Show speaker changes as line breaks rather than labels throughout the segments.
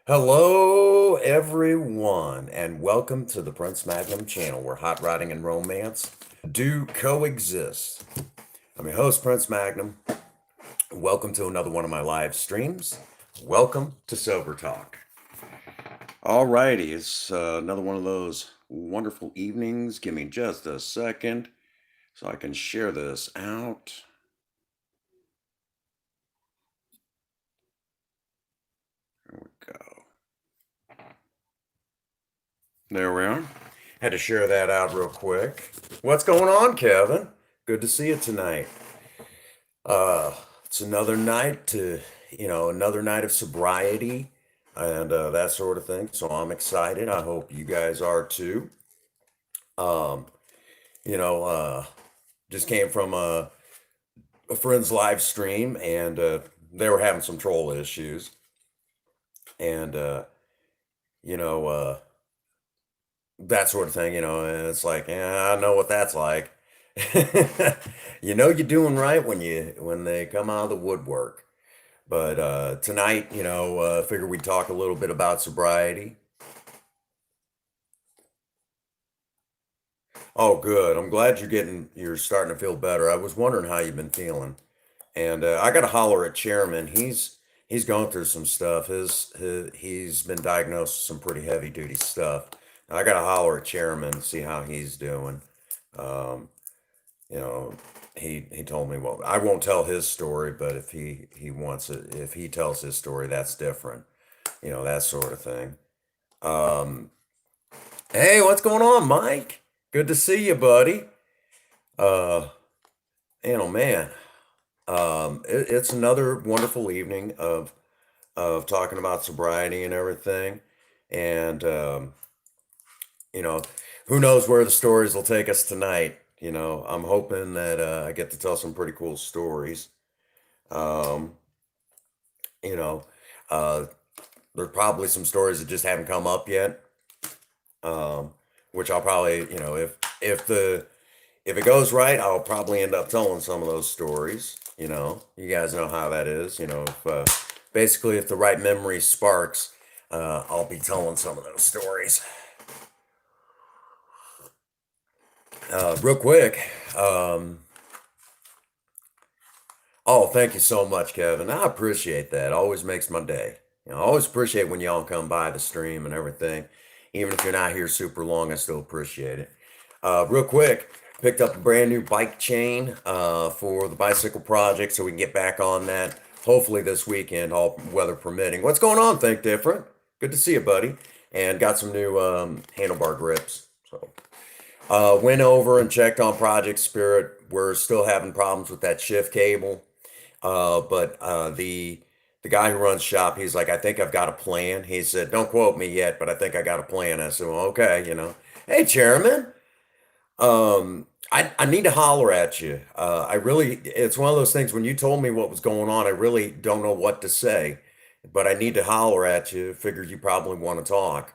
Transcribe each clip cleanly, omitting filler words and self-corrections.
Hello, everyone, and welcome to the Prince Magnum channel where hot rodding and romance do coexist. I'm your host, Prince Magnum. Welcome to another one of my live streams. Welcome to Sober Talk. Alrighty, it's another one of those wonderful evenings. Give me just a second so I can share this out. There we go. There we are. Had to share that out real quick. What's going on, Kevin? Good to see you tonight. It's another night another night of sobriety and that sort of thing. So I'm excited. I hope you guys are too. Um, you know, just came from a friend's live stream and they were having some troll issues. And, you know, uh, that sort of thing, and it's like, yeah, I know what that's like. You're doing right when they come out of the woodwork. But tonight, figure we'd talk a little bit about sobriety. Oh, good. I'm glad you're starting to feel better. I was wondering how you've been feeling. And I got to holler at Chairman. He's going through some stuff. He's been diagnosed with some pretty heavy duty stuff. I got to holler at Chairman and see how he's doing. Um, you know, he told me, well, I won't tell his story, but if he wants it, if he tells his story, that's different. That sort of thing. Um, hey, what's going on, Mike? Good to see you, buddy. Uh, oh man, it's another wonderful evening of talking about sobriety and everything, and you know, who knows where the stories will take us tonight. I'm hoping that I get to tell some pretty cool stories. Um, you know, uh, there's probably some stories that just haven't come up yet, um, which I'll probably, if it goes right, I'll probably end up telling some of those stories. You guys know how that is. If basically if the right memory sparks, I'll be telling some of those stories. Real quick. Um, oh, thank you so much, Kevin. I appreciate that. Always makes my day. I always appreciate when y'all come by the stream and everything. Even if you're not here super long, I still appreciate it. Real quick, picked up a brand new bike chain for the bicycle project so we can get back on that. Hopefully this weekend, all weather permitting. What's going on? Think different. Good to see you, buddy. And got some new handlebar grips. So went over and checked on Project Spirit. We're still having problems with that shift cable. But the guy who runs shop, he's like, I think I've got a plan. He said, don't quote me yet, but I think I got a plan. I said, well, okay. Hey, Chairman. I need to holler at you. It's one of those things when you told me what was going on, I really don't know what to say, but I need to holler at you. Figured you probably want to talk.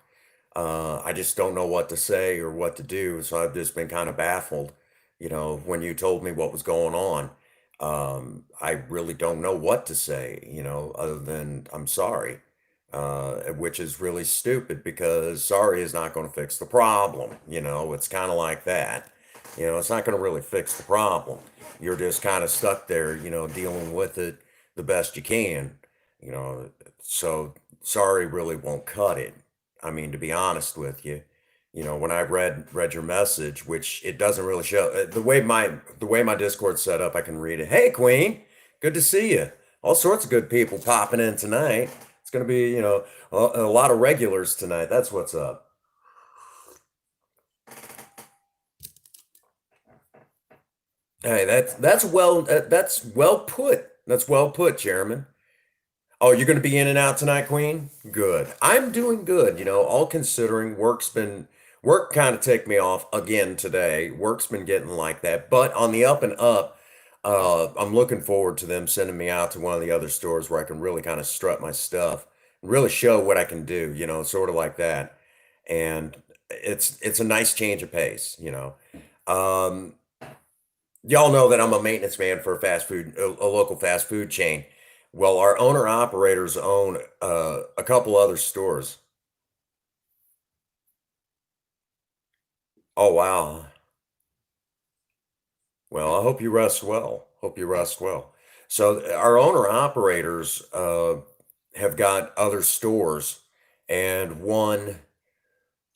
I just don't know what to say or what to do. So I've just been kind of baffled, when you told me what was going on. I really don't know what to say, other than I'm sorry, which is really stupid because sorry is not going to fix the problem. It's kind of like that. It's not going to really fix the problem. You're just kind of stuck there, dealing with it the best you can, you know. So sorry really won't cut it. I mean, to be honest with you, when I read your message, which it doesn't really show the way my Discord's set up, I can read it. Hey, Queen, good to see you. All sorts of good people popping in tonight. It's gonna be, a lot of regulars tonight. That's what's up. Hey, that's well put. That's well put, Chairman. Oh, you're going to be in and out tonight, Queen? Good. I'm doing good, all considering work kind of ticked me off again today. Work's been getting like that, but on the up and up, I'm looking forward to them sending me out to one of the other stores where I can really kind of strut my stuff, really show what I can do, sort of like that. And it's a nice change of pace. Y'all know that I'm a maintenance man for a local fast food chain. Well, our owner operators own a couple other stores. Oh, wow. Well, I hope you rest well. Hope you rest well. So our owner operators have got other stores, and one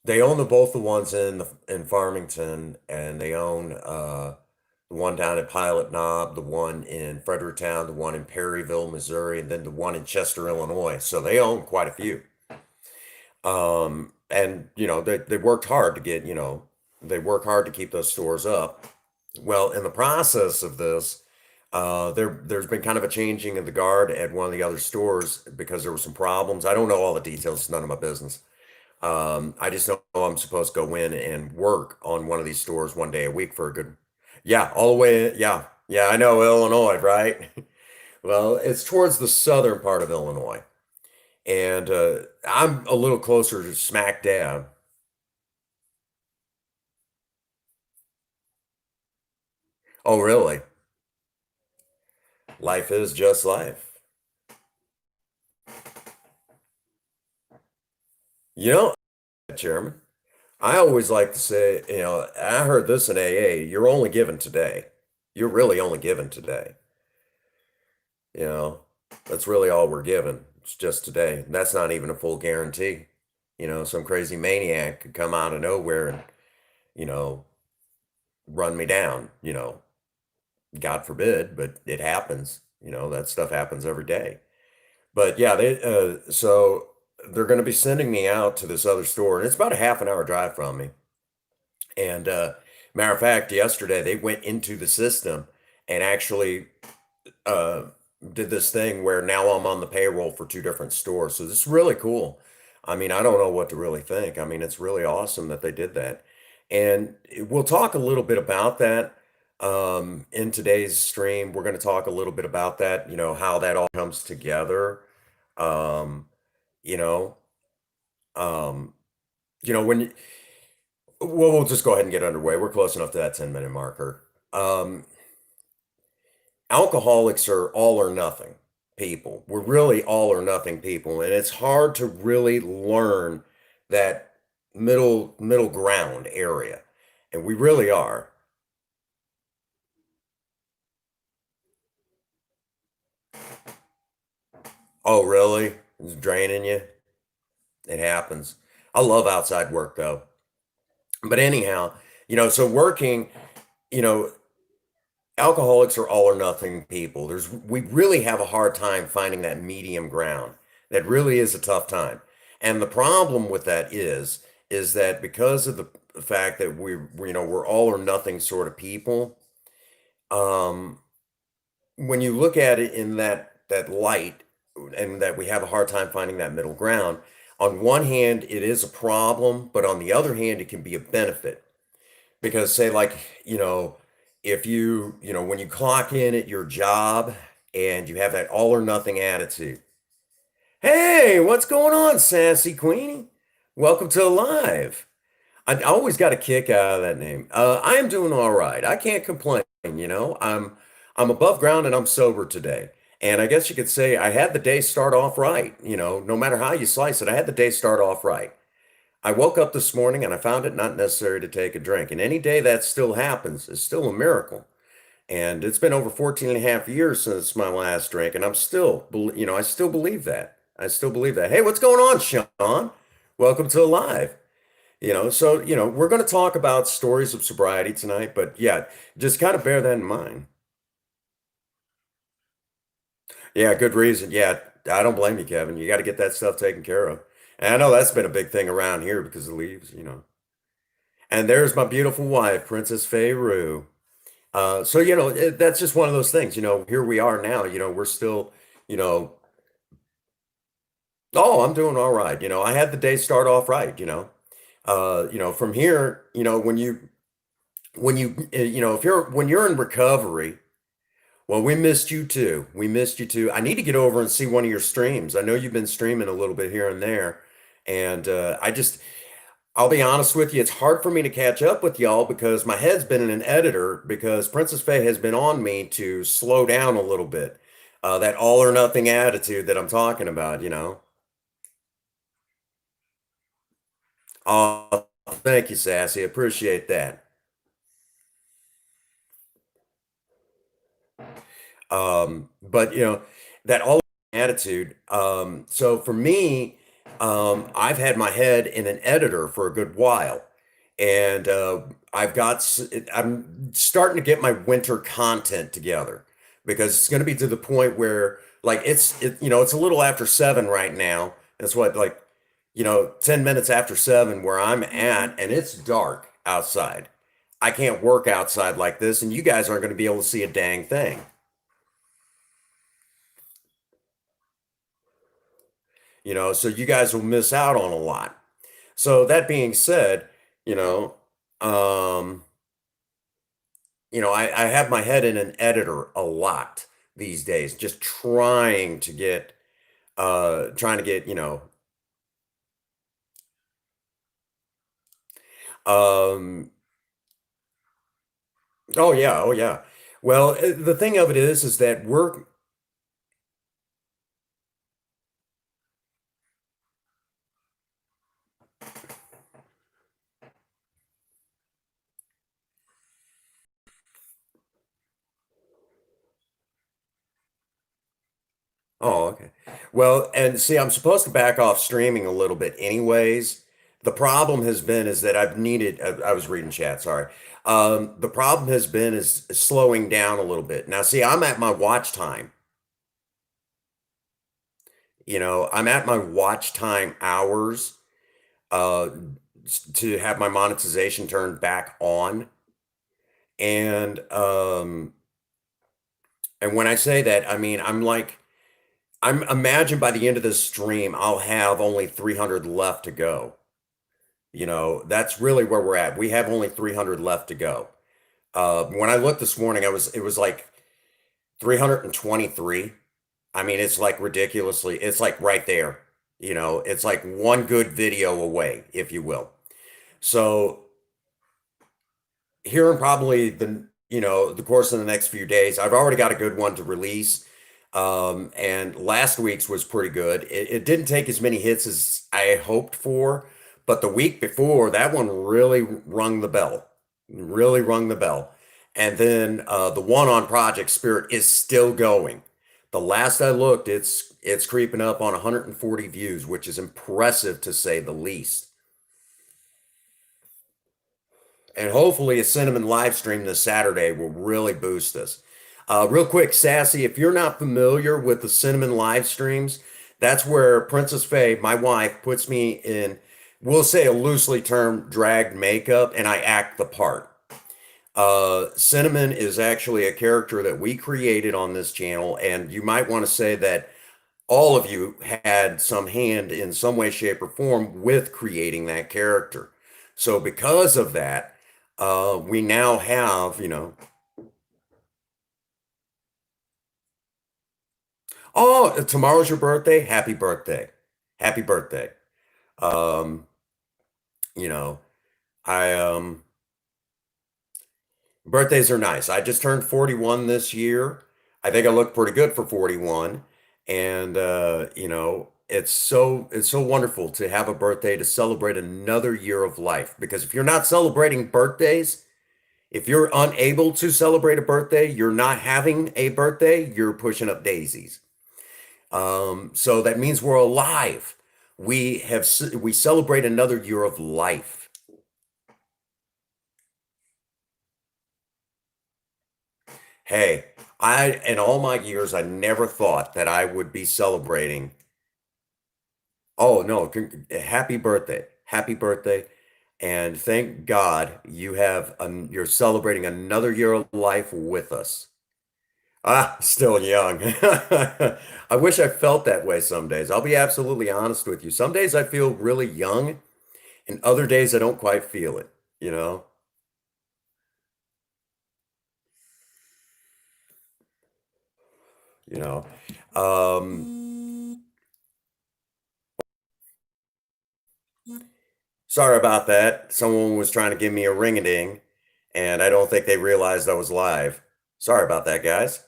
they own both the ones in Farmington, and they own the one down at Pilot Knob, the one in Fredericktown, the one in Perryville, Missouri, and then the one in Chester, Illinois. So they own quite a few. And they worked hard to get, they work hard to keep those stores up. Well, in the process of this, there's been kind of a changing of the guard at one of the other stores because there were some problems. I don't know all the details, it's none of my business. I just know I'm supposed to go in and work on one of these stores one day a week for a good, yeah, all the way. Yeah, yeah, I know Illinois, right? Well, it's towards the southern part of Illinois, and I'm a little closer to smack dab. Oh, really? Life is just life. You know, Chairman, I always like to say, I heard this in AA, you're only given today. You're really only given today. You know, that's really all we're given. It's just today. And that's not even a full guarantee. Some crazy maniac could come out of nowhere and, you know, run me down, God forbid, but it happens. That stuff happens every day. But yeah, so they're going to be sending me out to this other store, and it's about a half an hour drive from me. And matter of fact, yesterday they went into the system and actually uh, did this thing where now I'm on the payroll for two different stores. So this is really cool. I mean, I don't know what to really think. I mean, it's really awesome that they did that. And we'll talk a little bit about that in today's stream. We're going to talk a little bit about that, how that all comes together. Um, you know, um, when well, we'll just go ahead and get underway. We're close enough to that 10-minute marker. Um, Alcoholics are all or nothing people. We're really all or nothing people, and it's hard to really learn that middle ground area. And we really are. Oh, really? It's draining you? It happens. I love outside work though. But anyhow, so working, you know, alcoholics are all or nothing people. We really have a hard time finding that medium ground. That really is a tough time. And the problem with that is that because of the fact that we're all or nothing sort of people, um, when you look at it in that light and that we have a hard time finding that middle ground, on one hand, it is a problem, but on the other hand, it can be a benefit. Because say like, if when you clock in at your job and you have that all or nothing attitude, hey, what's going on, sassy queenie? Welcome to Alive. I always got a kick out of that name. I am doing all right. I can't complain, I'm above ground and I'm sober today. And I guess you could say I had the day start off right, no matter how you slice it, I had the day start off right. I woke up this morning and I found it not necessary to take a drink. And any day that still happens is still a miracle. And it's been over 14 and a half years since my last drink. And I'm still, I still believe that. I still believe that. Hey, what's going on, Sean? Welcome to Alive. So, we're going to talk about stories of sobriety tonight. But yeah, just kind of bear that in mind. Yeah, good reason. Yeah, I don't blame you, Kevin. You got to get that stuff taken care of. And I know that's been a big thing around here because of leaves. And there's my beautiful wife, Princess Fayru. So, that's just one of those things, here we are now, we're still, you know, oh, I'm doing all right. I had the day start off right, from here, when you're in recovery, well, we missed you too. We missed you too. I need to get over and see one of your streams. I know you've been streaming a little bit here and there. And I'll be honest with you, it's hard for me to catch up with y'all because my head's been in an editor because Princess Faye has been on me to slow down a little bit. That all or nothing attitude that I'm talking about, you know. Oh, thank you, Sassy. Appreciate that. But you know, that all attitude. So for me, I've had my head in an editor for a good while, and I'm starting to get my winter content together because it's going to be to the point where like it's a little after 7 right now. It's what like 10 minutes after 7 where I'm at, and it's dark outside. I can't work outside like this, and you guys aren't going to be able to see a dang thing. So you guys will miss out on a lot. So that being said, you know, um, I have my head in an editor a lot these days, just trying to get, um, oh yeah, oh yeah. Well, the thing of it is that we're, oh, okay. Well, and see, I'm supposed to back off streaming a little bit anyways. The problem has been is that I was reading chat, sorry. The problem has been is slowing down a little bit. Now, see, I'm at my watch time. I'm at my watch time hours uh, to have my monetization turned back on. And and when I say that, I mean I'm imagine by the end of this stream, I'll have only 300 left to go. That's really where we're at. We have only 300 left to go. When I looked this morning, it was like 323. I mean, it's like ridiculously, it's like right there. It's like one good video away, if you will. So here in probably the course of the next few days, I've already got a good one to release. And last week's was pretty good. It didn't take as many hits as I hoped for, but the week before, that one really rung the bell. Really rung the bell. And then the one on Project Spirit is still going. The last I looked, it's creeping up on 140 views, which is impressive to say the least. And hopefully a Cinnamon live stream this Saturday will really boost us. Real quick, Sassy, if you're not familiar with the Cinnamon live streams, that's where Princess Faye, my wife, puts me in, we'll say a loosely termed dragged makeup, and I act the part. Cinnamon is actually a character that we created on this channel, and you might want to say that all of you had some hand in some way, shape, or form with creating that character. So because of that, we now have, oh, tomorrow's your birthday. Happy birthday. Happy birthday. Um, you know, I Birthdays are nice. I just turned 41 this year. I think I look pretty good for 41. And it's so wonderful to have a birthday to celebrate another year of life. Because if you're not celebrating birthdays, if you're unable to celebrate a birthday, you're not having a birthday, you're pushing up daisies. So that means we're alive. We celebrate another year of life. Hey, in all my years, I never thought that I would be celebrating. Oh no, happy birthday. Happy birthday. And thank God you're celebrating another year of life with us. Ah, still young. I wish I felt that way some days. I'll be absolutely honest with you. Some days I feel really young, and other days I don't quite feel it, you know? You know. Sorry about that. Someone was trying to give me a ring-a-ding, and I don't think they realized I was live. Sorry about that, guys.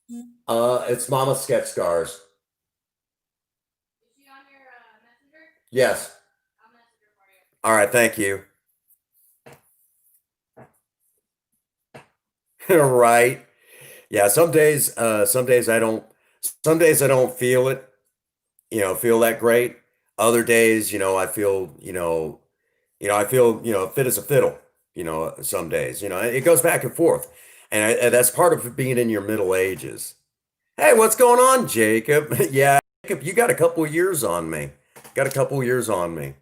It's Mama Sketch Scars. Yes. All right, thank you. Right. Yeah, some days I don't feel it, feel that great. Other days, I feel, I feel, fit as a fiddle, some days, it goes back and forth. And that's part of being in your middle ages. Hey, what's going on, Jacob? Yeah, Jacob, you got a couple of years on me. Got a couple of years on me.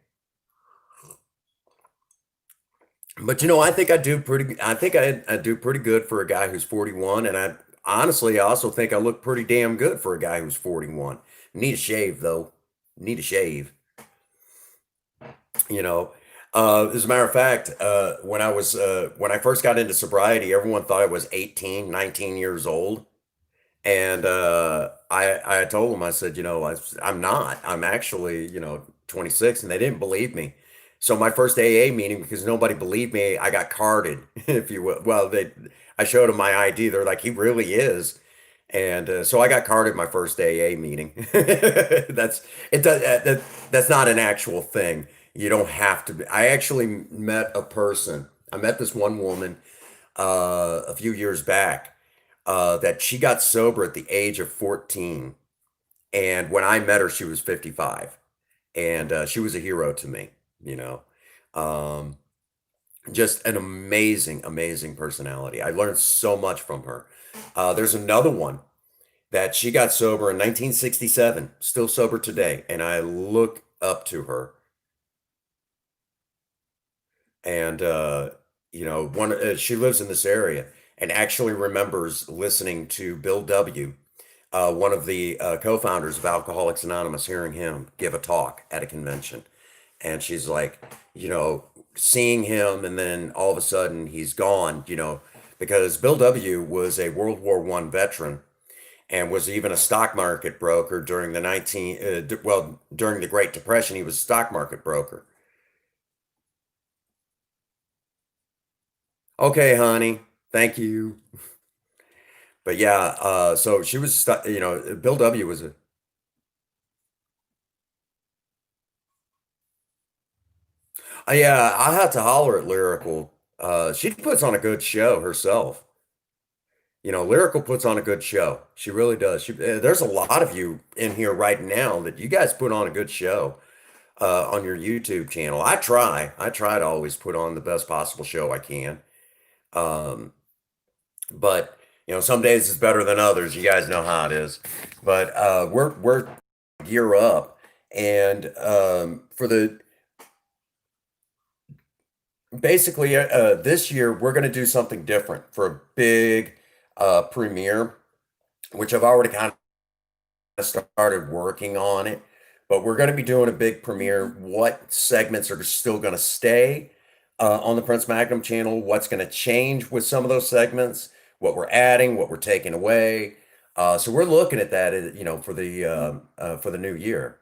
But I think I do pretty good for a guy who's 41, and I also think I look pretty damn good for a guy who's 41. Need a shave though. Need a shave, you know. As a matter of fact, when I first got into sobriety, everyone thought I was 18, 19 years old. And I told them, I said, I'm not. I'm actually, 26, and they didn't believe me. So my first AA meeting, because nobody believed me, I got carded, if you will. Well, I showed them my ID. They're like, he really is. And so I got carded my first AA meeting. That's not an actual thing. You don't have to be. I actually met a person. I met this one woman a few years back that she got sober at the age of 14. And when I met her, she was 55. And she was a hero to me, you know. Um, just an amazing, amazing personality. I learned so much from her. There's another one that she got sober in 1967, still sober today. And I look up to her. And, she lives in this area and actually remembers listening to Bill W., one of the co-founders of Alcoholics Anonymous, hearing him give a talk at a convention. And she's like, you know, seeing him, and then all of a sudden he's gone, because Bill W. was a World War I veteran and was even a stock market broker during during the Great Depression. He was a stock market broker. Okay, honey, thank you. But yeah, so she was, Bill W. was a, yeah, I have to holler at Lyrical. She puts on a good show herself. Lyrical puts on a good show. She really does. There's a lot of you in here right now that you guys put on a good show on your YouTube channel. I try to always put on the best possible show I can. Um, but some days is better than others. You guys know how it is. But we're gear up, and for the basically this year we're going to do something different for a big premiere, which I've already kind of started working on it. But we're going to be doing a big premiere. What segments are still going to stay on the Prince Magnum channel? What's going to change with some of those segments? What we're adding? What we're taking away? So we're looking at that, for the new year.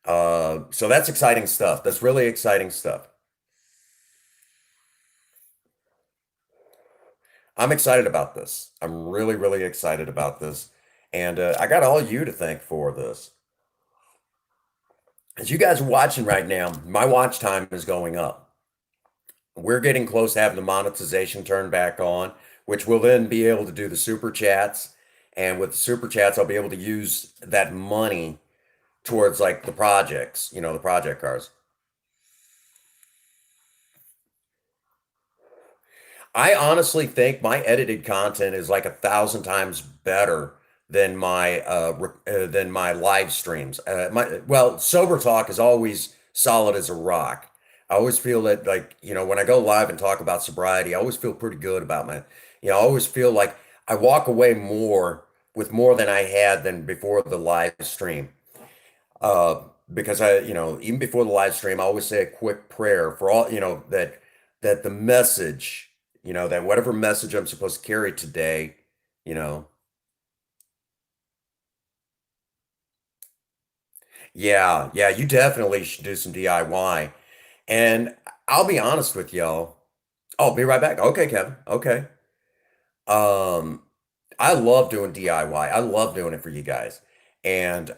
So that's exciting stuff. That's really exciting stuff. I'm excited about this. I'm really, really excited about this. And I got all you to thank for this. As you guys are watching right now, my watch time is going up. We're getting close to having the monetization turned back on, which will then be able to do the super chats. And with the super chats, I'll be able to use that money towards like the projects, the project cars. I honestly think my edited content is like 1,000 times better than my live streams. Sober talk is always solid as a rock. I always feel that, like, when I go live and talk about sobriety, I always feel pretty good about I always feel like I walk away more than I had than before the live stream. Because even before the live stream, I always say a quick prayer for all, that the message, that whatever message I'm supposed to carry today, you know, yeah, yeah, you definitely should do some DIY. And I'll be honest with y'all. Oh, be right back. Okay, Kevin. Okay. Um, I love doing DIY. I love doing it for you guys. And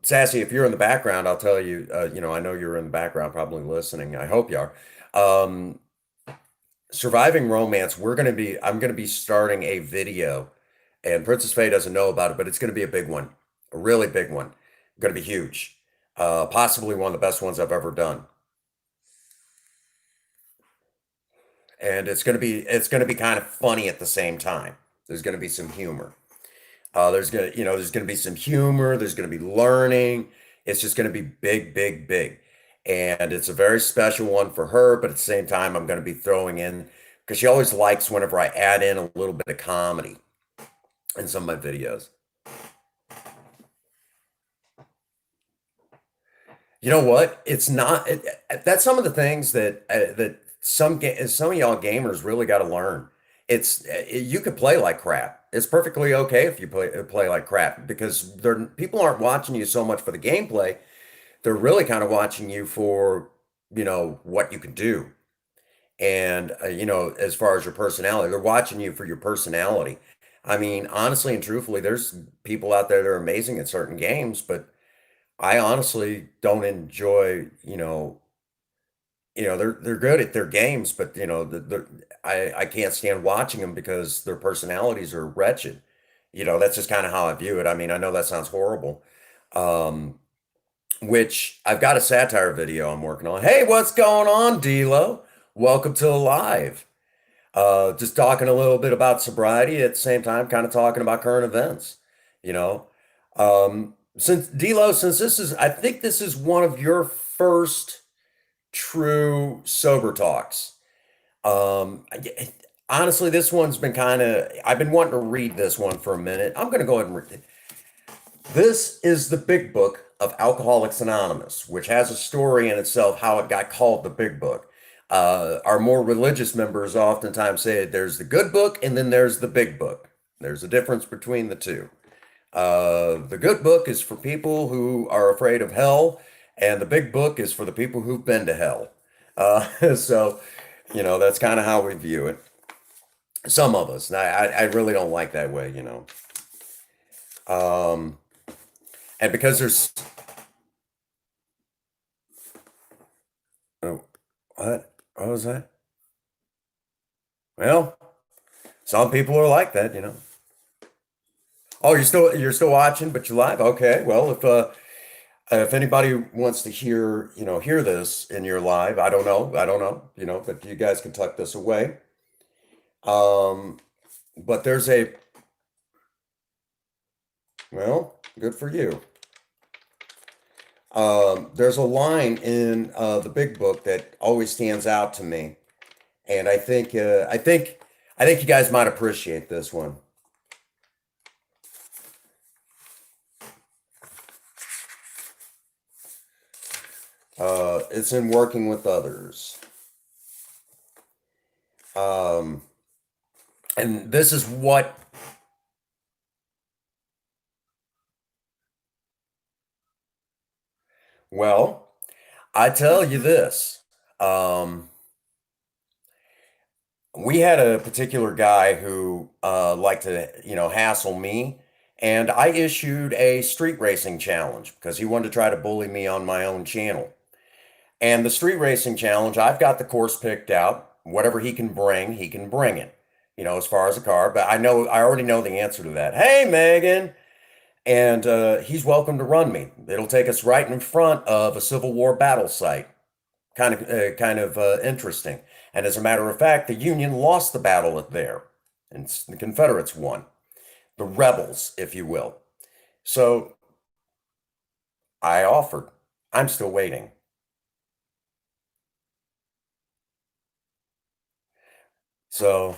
Sassy, if you're in the background, I'll tell you, I know you're in the background probably listening. I hope you are. Um, Surviving Romance, I'm going to be starting a video, and Princess Faye doesn't know about it, but it's going to be a big one, a really big one, going to be huge, possibly one of the best ones I've ever done. And it's going to be kind of funny at the same time. There's going to be some humor. There's gonna be some humor. There's gonna be learning. It's just gonna be big, big, big, and it's a very special one for her. But at the same time, I'm gonna be throwing in because she always likes whenever I add in a little bit of comedy in some of my videos. You know what? It's not. That's some of the things that some of y'all gamers really got to learn. You could play like crap. It's perfectly okay if you play like crap because people aren't watching you so much for the gameplay. They're really kind of watching you for what you can do, and as far as your personality, they're watching you for your personality. I mean, honestly and truthfully, there's people out there that are amazing at certain games, but I honestly don't enjoy, they're good at their games, but I can't stand watching them because their personalities are wretched. That's just kind of how I view it. I mean, I know that sounds horrible. Um, which I've got a satire video I'm working on. Hey, what's going on, D'Lo? Welcome to the live. Just talking a little bit about sobriety at the same time, kind of talking about current events. You know, since D'Lo, since I think this is one of your first true sober talks. Honestly, this one's been I've been wanting to read this one for a minute. I'm going to go ahead and read it. This is the Big Book of Alcoholics Anonymous, which has a story in itself how it got called the Big Book. Our more religious members oftentimes say there's the good book and then there's the big book. There's a difference between the two. The good book is for people who are afraid of hell, and the big book is for the people who've been to hell. So, that's kind of how we view it. Some of us. I really don't like that way. Um, and because there's, oh, what was that? Well, some people are like that. Oh, you're still watching, but you're live. Okay. Well, if anybody wants to hear this in your live, I don't know, but you guys can tuck this away. Um, but well, good for you. There's a line in the big book that always stands out to me, and I think you guys might appreciate this one. It's in working with others. Um, and this is what, well, I tell you this. Um, we had a particular guy who liked to, hassle me, and I issued a street racing challenge because he wanted to try to bully me on my own channel. And the street racing challenge, I've got the course picked out. Whatever he can bring it, as far as a car. But I already know the answer to that. Hey, Megan. And he's welcome to run me. It'll take us right in front of a Civil War battle site. Kind of interesting. And as a matter of fact, the Union lost the battle there, and the Confederates won. The rebels, if you will. So I offered. I'm still waiting. So,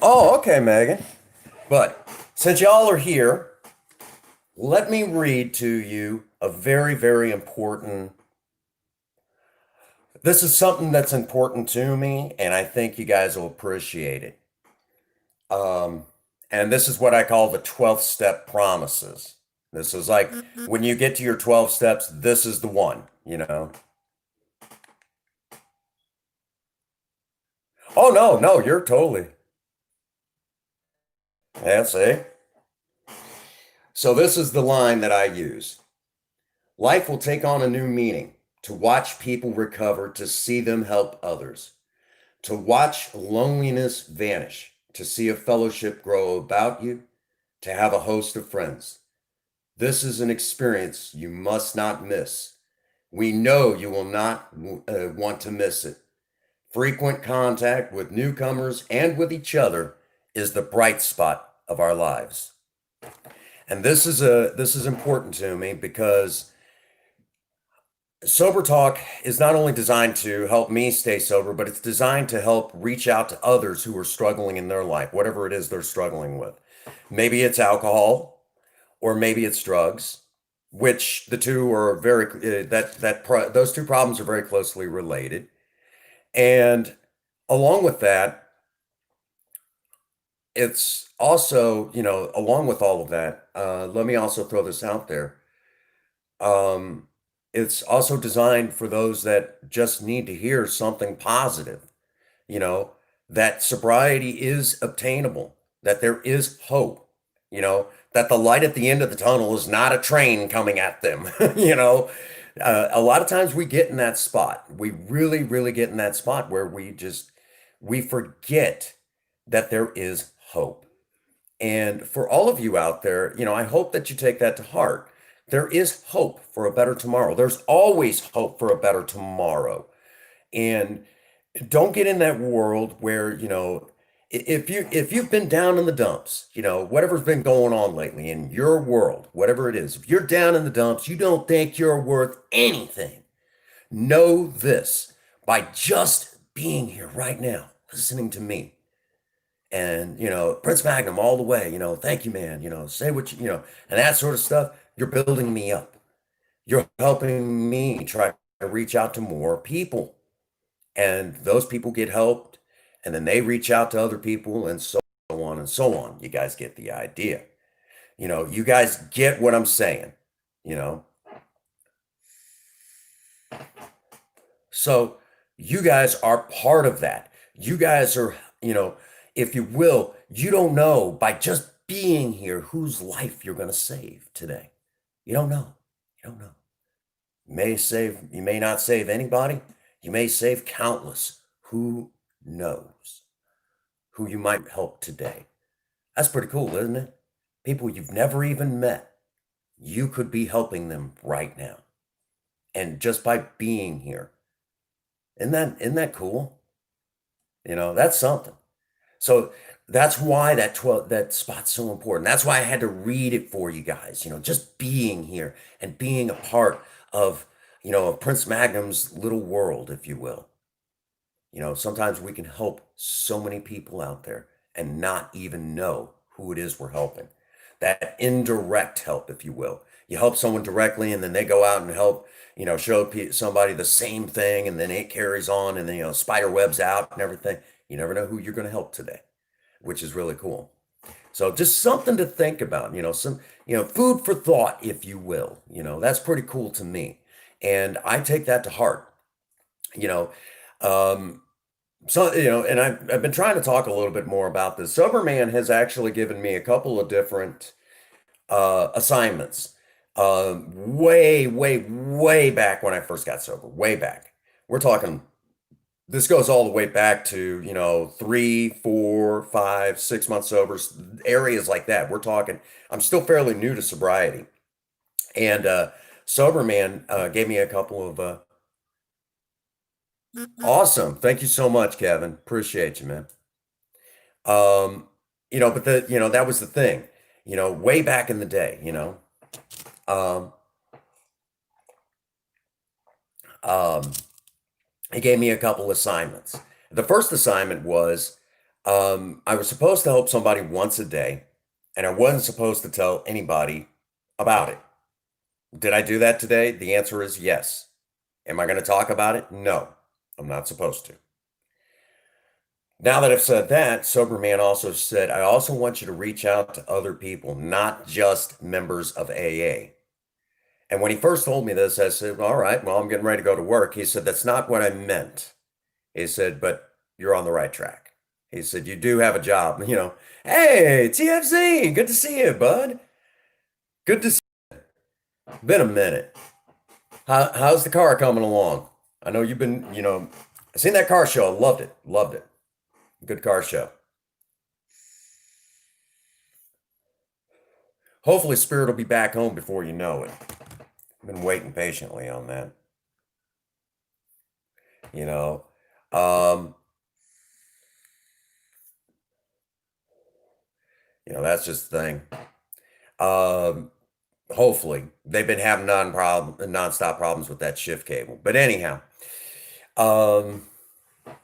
oh, okay, Megan. But since y'all are here, let me read to you a very, very important. This is something that's important to me, and I think you guys will appreciate it. Um, and this is what I call the 12 step promises. This is like when you get to your 12 steps, this is the one. Oh, no, no, you're totally. Yeah, see? So this is the line that I use. Life will take on a new meaning to watch people recover, to see them help others, to watch loneliness vanish, to see a fellowship grow about you, to have a host of friends. This is an experience you must not miss. We know you will not want to miss it. Frequent contact with newcomers and with each other is the bright spot of our lives. And this is important to me because Sober Talk is not only designed to help me stay sober, but it's designed to help reach out to others who are struggling in their life, whatever it is they're struggling with. Maybe it's alcohol, or maybe it's drugs, which the two are very those two problems are very closely related. And along with that, it's also, along with all of that, let me also throw this out there. Um, it's also designed for those that just need to hear something positive, you know, that sobriety is obtainable, that there is hope, that the light at the end of the tunnel is not a train coming at them, A lot of times we get in that spot. We really, really get in that spot where we forget that there is hope. And for all of you out there, I hope that you take that to heart. There is hope for a better tomorrow. There's always hope for a better tomorrow. And don't get in that world where, if you've been down in the dumps, whatever's been going on lately in your world, whatever it is, if you're down in the dumps, you don't think you're worth anything. Know this by just being here right now, listening to me. And, Prince Magnum all the way, thank you, man, say what and that sort of stuff. You're building me up. You're helping me try to reach out to more people. And those people get helped. And then they reach out to other people and so on and so on. You guys get the idea. You guys get what I'm saying, you know. So you guys are part of that. You guys are, if you will, you don't know by just being here whose life you're going to save today. You don't know. You don't know. You may not save anybody. You may save countless. Who knows who you might help today? That's pretty cool, isn't it? People you've never even met. You could be helping them right now. And just by being here. Isn't that cool? That's something. So that's why that spot's so important. That's why I had to read it for you guys, just being here and being a part of, of Prince Magnum's little world, if you will. Sometimes we can help so many people out there and not even know who it is we're helping. That indirect help, if you will. You help someone directly and then they go out and help, show somebody the same thing and then it carries on and then, spider webs out and everything. You never know who you're going to help today, which is really cool. So just something to think about, some, food for thought, if you will. That's pretty cool to me. And I take that to heart, you know. Um, and I've been trying to talk a little bit more about this. Sober Man has actually given me a couple of different assignments. Way, way, way back when I first got sober, way back. We're talking, this goes all the way back to, 3, 4, 5, 6 months sober, areas like that. We're talking, I'm still fairly new to sobriety. And Sober Man gave me a couple of awesome. Thank you so much, Kevin. Appreciate you, man. Um, but that was the thing, way back in the day, um, um, he gave me a couple assignments. The first assignment was, I was supposed to help somebody once a day, and I wasn't supposed to tell anybody about it. Did I do that today? The answer is yes. Am I going to talk about it? No, I'm not supposed to. Now that I've said that, Sober Man also said, I also want you to reach out to other people, not just members of AA. And when he first told me this, I said, all right, well, I'm getting ready to go to work. He said, that's not what I meant. He said, but you're on the right track. He said, "You do have a job." Hey, TFZ, good to see you, bud. Good to see Been a minute. How's the car coming along? I know you've been, I seen that car show. Loved it. Loved it. Good car show. Hopefully Spirit will be back home before you know it. I've been waiting patiently on that. You know. Um, that's just the thing. Um, Hopefully. They've been having nonstop problems with that shift cable. But anyhow, um,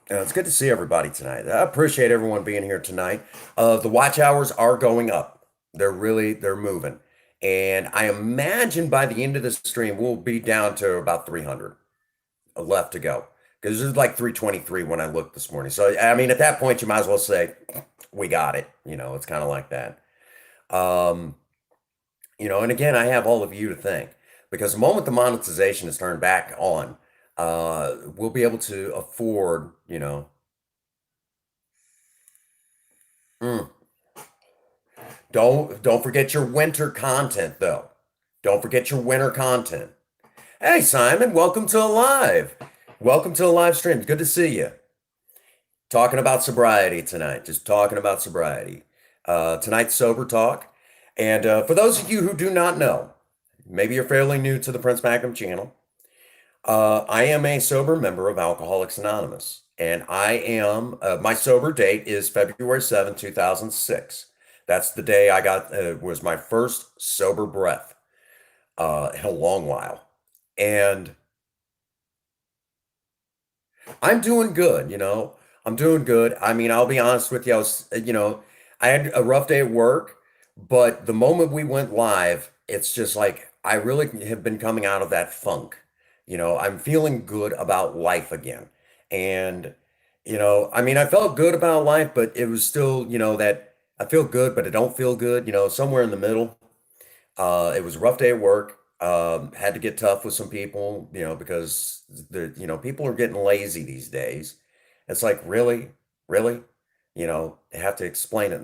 it's good to see everybody tonight. I appreciate everyone being here tonight. The watch hours are going up. They're moving. And I imagine by the end of the stream, we'll be down to about 300 left to go. Because there's like 323 when I looked this morning. So, I mean, at that point, you might as well say, we got it. It's kind of like that. Um, and again, I have all of you to thank because the moment the monetization is turned back on, we'll be able to afford, mm, don't forget your winter content though. Don't forget your winter content. Hey Simon, welcome to a live. Welcome to a live stream. Good to see you. Talking about sobriety tonight. Just talking about sobriety. Tonight's sober talk. And for those of you who do not know, maybe you're fairly new to the Prince Mackham channel. I am a sober member of Alcoholics Anonymous, and my sober date is February 7th, 2006. That's the day I got, was my first sober breath in a long while. And I'm doing good. I'm doing good. I mean, I'll be honest with you. I had a rough day at work, but the moment we went live, it's just like I really have been coming out of that funk. I'm feeling good about life again. And, I mean, I felt good about life, but it was still, that I feel good, but I don't feel good, somewhere in the middle. It was a rough day at work. Had to get tough with some people, because people are getting lazy these days. It's like, really, really, they have to explain it,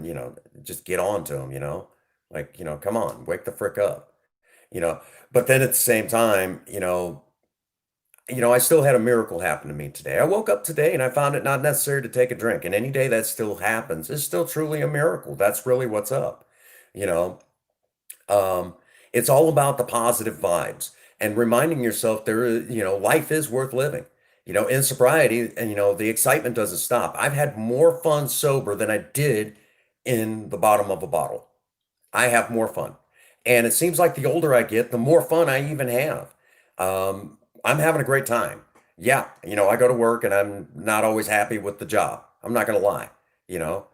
just get on to them, like, come on, wake the frick up, you know. But then at the same time, I still had a miracle happen to me today. I woke up today and I found it not necessary to take a drink. And any day that still happens is still truly a miracle. That's really what's up, you know. Um, it's all about the positive vibes and reminding yourself life is worth living. In sobriety, and the excitement doesn't stop. I've had more fun sober than I did in the bottom of a bottle. I have more fun. And it seems like the older I get, the more fun I even have. I'm having a great time. Yeah, I go to work and I'm not always happy with the job. I'm not going to lie. You know,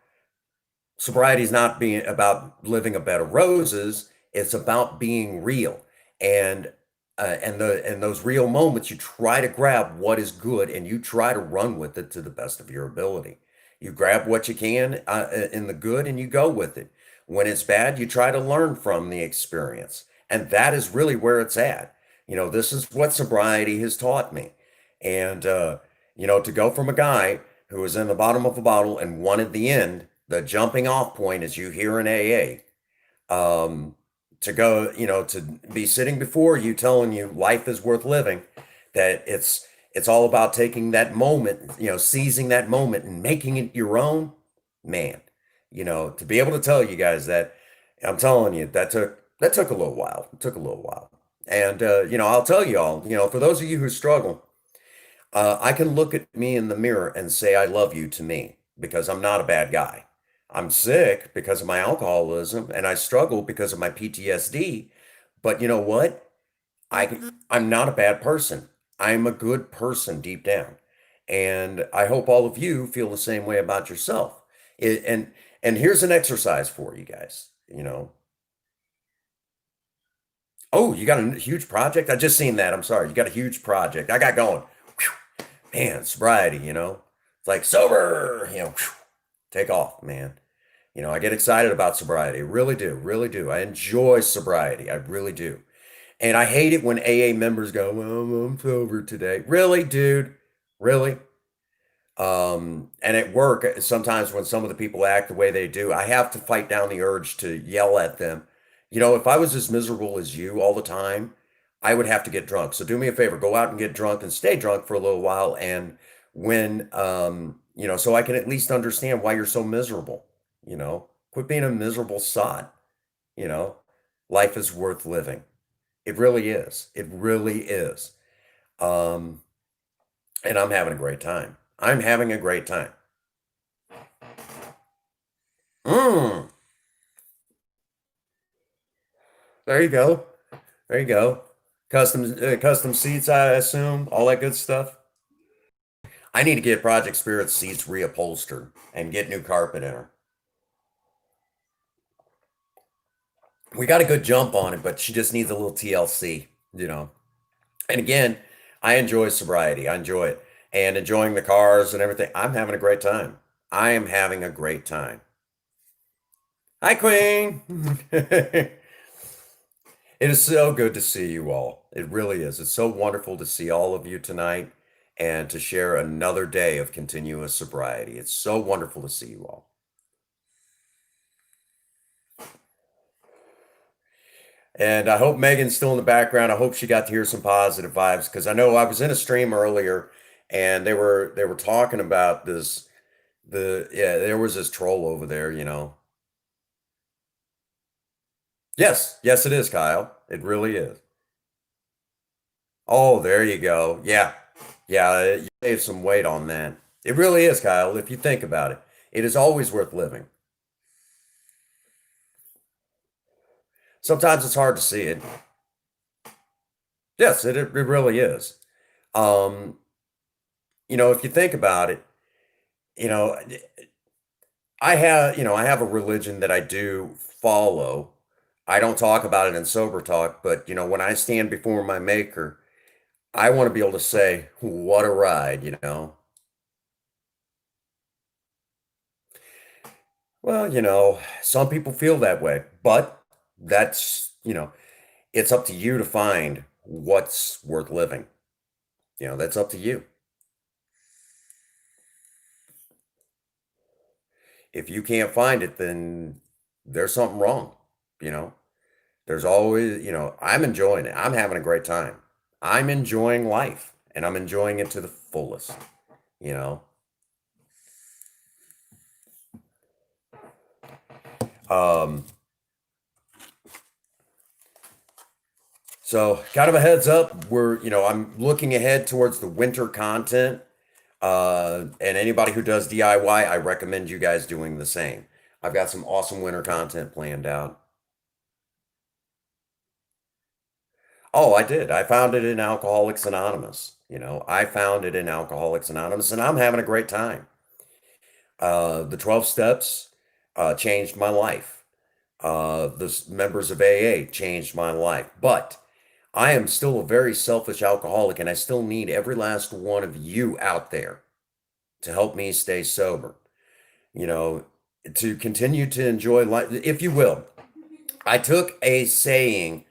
Sobriety is not being about living a bed of roses. It's about being real. And and those real moments, you try to grab what is good and you try to run with it to the best of your ability. You grab what you can in the good and you go with it. When it's bad, you try to learn from the experience. And that is really where it's at. This is what sobriety has taught me. And to go from a guy who was in the bottom of a bottle and wanted the end, the jumping off point, as you hear in AA, to go, to be sitting before you telling you life is worth living, that it's all about taking that moment, seizing that moment and making it your own, man. To be able to tell you guys that, I'm telling you, that took a little while. It took a little while. And I'll tell you all, for those of you who struggle, I can look at me in the mirror and say, I love you to me because I'm not a bad guy. I'm sick because of my alcoholism and I struggle because of my PTSD. But you know what? I'm not a bad person. I'm a good person deep down. And I hope all of you feel the same way about yourself. And here's an exercise for you guys, Oh, you got a huge project? I just seen that. I'm sorry. You got a huge project. I got going. Whew. Man, sobriety, It's like sober, whew, take off, man. I get excited about sobriety. Really do, really do. I enjoy sobriety. I really do. And I hate it when AA members go, well, I'm sober today. Really, dude? Really? And at work, sometimes when some of the people act the way they do, I have to fight down the urge to yell at them. You know, if I was as miserable as you all the time, I would have to get drunk. So do me a favor, go out and get drunk and stay drunk for a little while. And when, so I can at least understand why you're so miserable, quit being a miserable sot, you know, life is worth living. It really is. It really is. Um, and I'm having a great time. I'm having a great time. Mm, there you go. There you go. Custom seats, I assume, all that good stuff. I need to get Project Spirit seats reupholstered and get new carpet in her. We got a good jump on it, but she just needs a little TLC, you know. And again, I enjoy sobriety. I enjoy it and enjoying the cars and everything. I'm having a great time. I am having a great time. Hi, Queen. It is so good to see you all. It really is. It's so wonderful to see all of you tonight and to share another day of continuous sobriety. It's so wonderful to see you all. And I hope Megan's still in the background. I hope she got to hear some positive vibes because I know I was in a stream earlier and they were talking about there was this troll over there, you know. Yes, yes, it is, Kyle. It really is. Oh, there you go. Yeah. Yeah, you save some weight on that. It really is, Kyle, if you think about it. It is always worth living. Sometimes it's hard to see it. Yes, it really is. Um, if you think about it, you know, I have a religion that I do follow. I don't talk about it in sober talk, but when I stand before my maker, I want to be able to say, what a ride. Well, some people feel that way, but it's up to you to find what's worth living. That's up to you. If you can't find it, then there's something wrong. You know, there's always, I'm enjoying it. I'm having a great time. I'm enjoying life and I'm enjoying it to the fullest, you know. Um, so kind of a heads up, I'm looking ahead towards the winter content. And anybody who does DIY, I recommend you guys doing the same. I've got some awesome winter content planned out. Oh, I did. I found it in Alcoholics Anonymous. I found it in Alcoholics Anonymous, and I'm having a great time. The 12 steps changed my life. Members of AA changed my life. But I am still a very selfish alcoholic, and I still need every last one of you out there to help me stay sober, you know, to continue to enjoy life, if you will. I took a saying,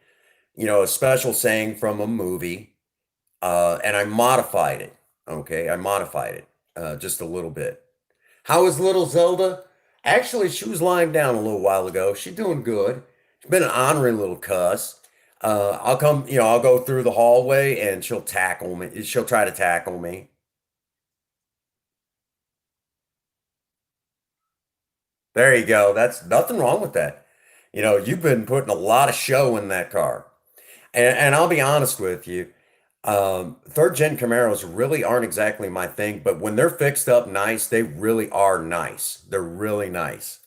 a special saying from a movie, and I modified it. Okay, I modified it just a little bit. How is little Zelda? Actually, she was lying down a little while ago. She's doing good. She's been an ornery little cuss. I'll go through the hallway and she'll tackle me. She'll try to tackle me. There you go. That's nothing wrong with that. You've been putting a lot of show in that car. And I'll be honest with you, third gen Camaros really aren't exactly my thing, but when they're fixed up nice, they really are nice. They're really nice.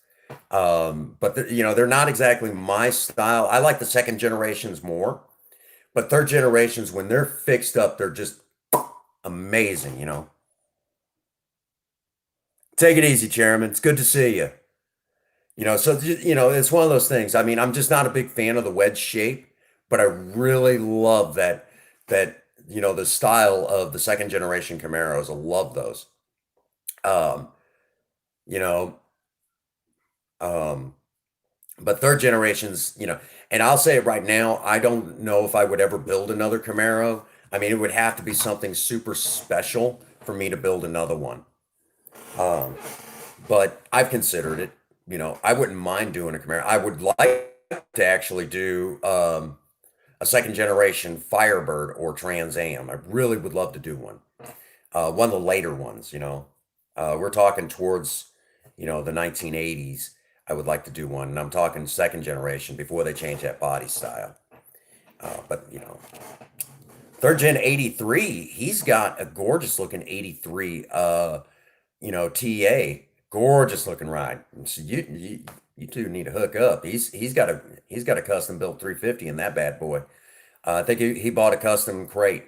But they're not exactly my style. I like the second generations more, but third generations, when they're fixed up, they're just amazing. Take it easy, Chairman. It's good to see you. It's one of those things. I mean, I'm just not a big fan of the wedge shape, but I really love the style of the second generation Camaros. I love those. Um, you know, um, but third generations, and I'll say it right now, I don't know if I would ever build another Camaro. I mean, it would have to be something super special for me to build another one. Um, but I've considered it. You know, I wouldn't mind doing a Camaro. I would like to actually do a second generation Firebird or Trans Am. I really would love to do one of the later ones. We're talking towards the 1980s. I would like to do one, and I'm talking second generation before they change that body style. But third gen 83, he's got a gorgeous looking 83 TA, gorgeous looking ride. So you two need to hook up. He's got a custom built 350 in that bad boy. I think he bought a custom crate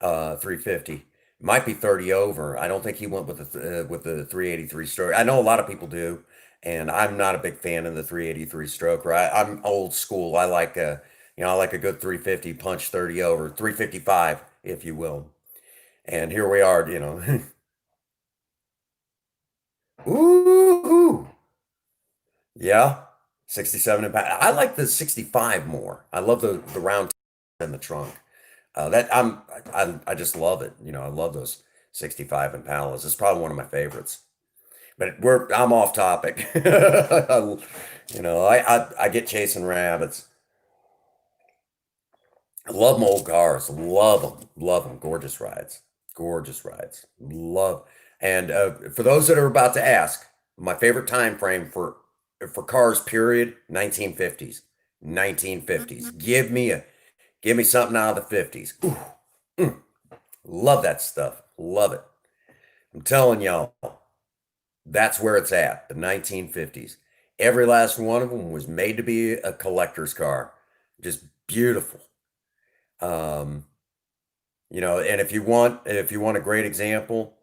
350. Might be 30 over. I don't think he went with the 383 stroke. I know a lot of people do, and I'm not a big fan of the 383 stroke. Right, I'm old school. I like a good 350 punch 30 over, 355 if you will. And here we are. Ooh, yeah, 67 and I like the 65 more. I love the round in the trunk. That I just love it. I love those 65 Impalas. It's probably one of my favorites. But I'm off topic. I get chasing rabbits. I love my old cars. Love them. Love them. Gorgeous rides. Gorgeous rides. Love. And for those that are about to ask, my favorite time frame for cars, period, 1950s. 1950s. Give me something out of the 50s. Ooh, mm, love that stuff. Love it. I'm telling y'all, that's where it's at. The 1950s. Every last one of them was made to be a collector's car. Just beautiful. Um, and if you want a great example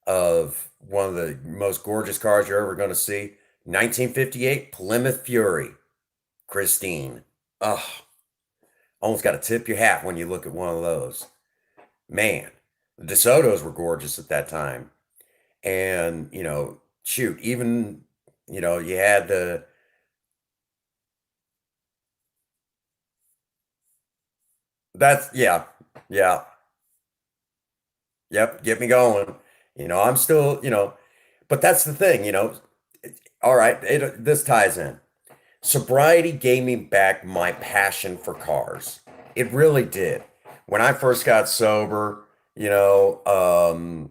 of one of the most gorgeous cars you're ever going to see, 1958 Plymouth Fury, Christine. Oh, almost got to tip your hat when you look at one of those. Man, the DeSotos were gorgeous at that time. And, shoot, even, you had yeah, yeah, yep, get me going. I'm still, but that's the thing, all right, this ties in. Sobriety gave me back my passion for cars. It really did. When I first got sober, oh,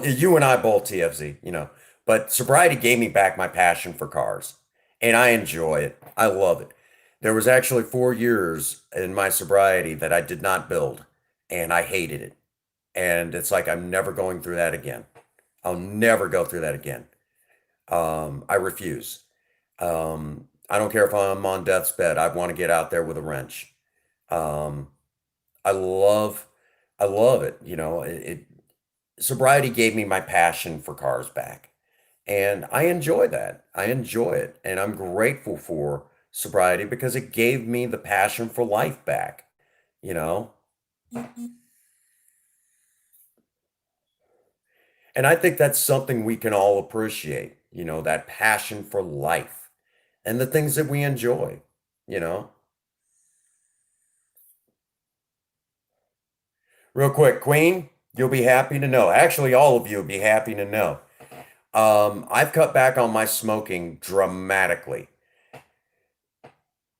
you and I both TFZ, but sobriety gave me back my passion for cars, and I enjoy it. I love it. There was actually 4 years in my sobriety that I did not build, and I hated it. And it's like I'm never going through that again. I'll never go through that again. I refuse. I don't care if I'm on death's bed. I want to get out there with a wrench. Um, I love, I love it. Sobriety gave me my passion for cars back, and I enjoy that. I enjoy it, and I'm grateful for sobriety because it gave me the passion for life back. You know, and I think that's something we can all appreciate. That passion for life and the things that we enjoy. You know. Real quick, Queen, you'll be happy to know. Actually, all of you will be happy to know. I've cut back on my smoking dramatically.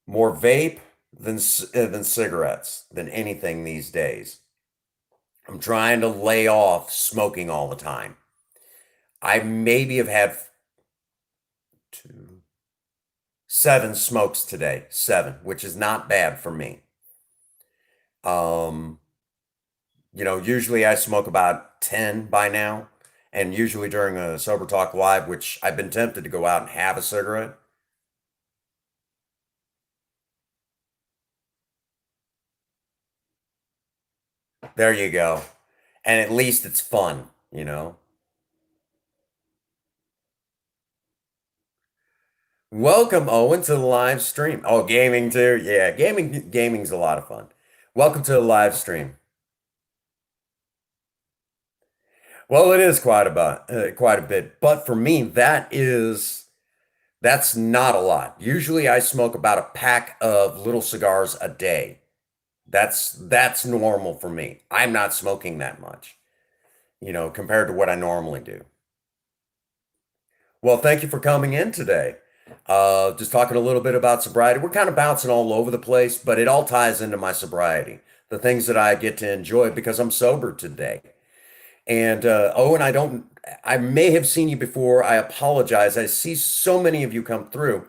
More vape than cigarettes than anything these days. I'm trying to lay off smoking all the time. I maybe have had two, 7 smokes today, 7, which is not bad for me. Um, usually I smoke about 10 by now, and usually during a Sober Talk Live, which I've been tempted to go out and have a cigarette. There you go. And at least it's fun. Welcome, Owen, to the live stream. Oh, gaming too. Yeah, gaming's a lot of fun. Welcome to the live stream. Well, it is quite a bit, but for me, that's not a lot. Usually, I smoke about a pack of little cigars a day. That's normal for me. I'm not smoking that much, compared to what I normally do. Well, thank you for coming in today. Just talking a little bit about sobriety. We're kind of bouncing all over the place, but it all ties into my sobriety, the things that I get to enjoy because I'm sober today. And Owen, I may have seen you before. I apologize. I see so many of you come through.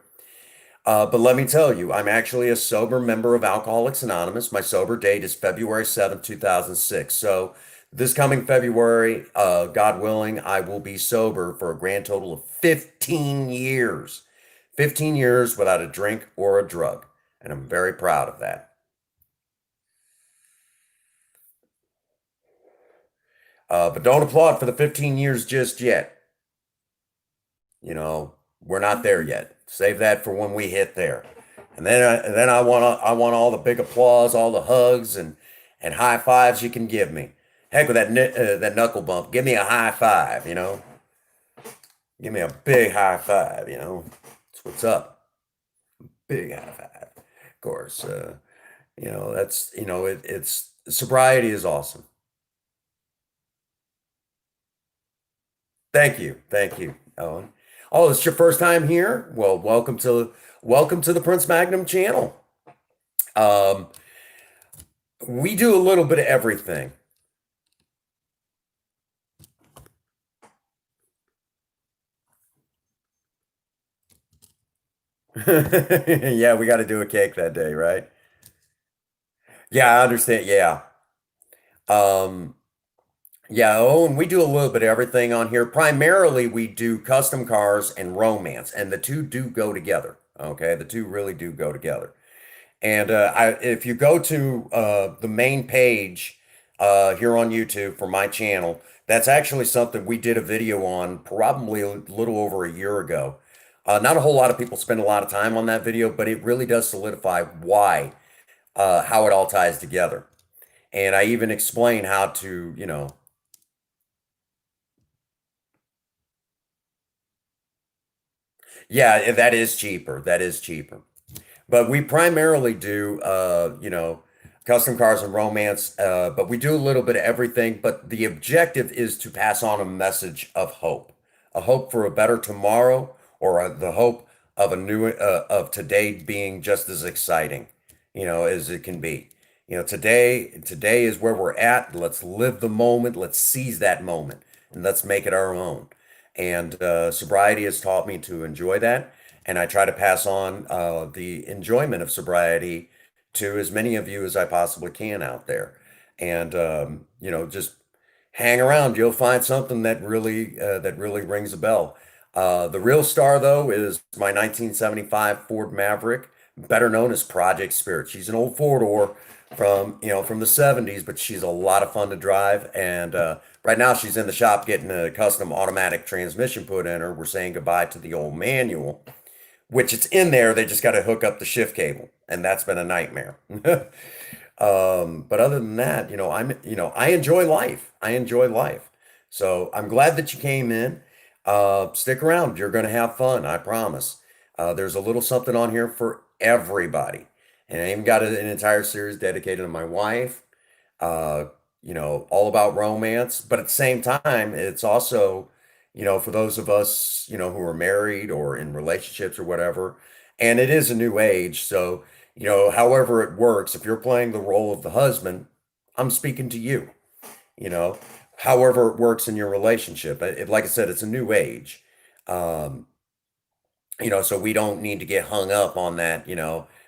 But let me tell you, I'm actually a sober member of Alcoholics Anonymous. My sober date is February 7th, 2006. So this coming February, God willing, I will be sober for a grand total of 15 years. 15 years without a drink or a drug. And I'm very proud of that. But don't applaud for the 15 years just yet. We're not there yet. Save that for when we hit there. And then I want all the big applause, all the hugs and high fives you can give me. Heck with that knuckle bump. Give me a high five. Give me a big high five. That's what's up. Big high five. Of course, that's it's sobriety is awesome. Thank you, Owen. Oh, it's your first time here? Well, welcome to the Prince Magnum channel. Um, we do a little bit of everything. Yeah, we got to do a cake that day, right? Yeah, I understand. Yeah. Um, yeah, oh, and we do a little bit of everything on here. Primarily, we do custom cars and romance, and the two do go together. Okay, the two really do go together. And if you go to the main page here on YouTube for my channel, that's actually something we did a video on probably a little over a year ago. Not a whole lot of people spend a lot of time on that video, but it really does solidify how it all ties together. And I even explain how to. Yeah, that is cheaper. That is cheaper. But we primarily do, custom cars and romance, but we do a little bit of everything. But the objective is to pass on a message of hope, a hope for a better tomorrow, or the hope of of today being just as exciting, as it can be. Today is where we're at. Let's live the moment. Let's seize that moment, and let's make it our own. And sobriety has taught me to enjoy that, and I try to pass on the enjoyment of sobriety to as many of you as I possibly can out there. And just hang around. You'll find something that really rings a bell. The real star, though, is my 1975 Ford Maverick, better known as Project Spirit. She's an old four-door from the 70s, but she's a lot of fun to drive. And right now, she's in the shop getting a custom automatic transmission put in her. We're saying goodbye to the old manual, which it's in there. They just got to hook up the shift cable, and that's been a nightmare. But other than that, I enjoy life. I enjoy life. So I'm glad that you came in. Stick around. You're going to have fun. I promise. There's a little something on here for everybody. And I even got an entire series dedicated to my wife, uh, all about romance. But at the same time, it's also, for those of us, who are married or in relationships or whatever. And it is a new age. So, however it works, if you're playing the role of the husband, I'm speaking to you, you know, however it works in your relationship. Like I said, it's a new age. Um, so we don't need to get hung up on that,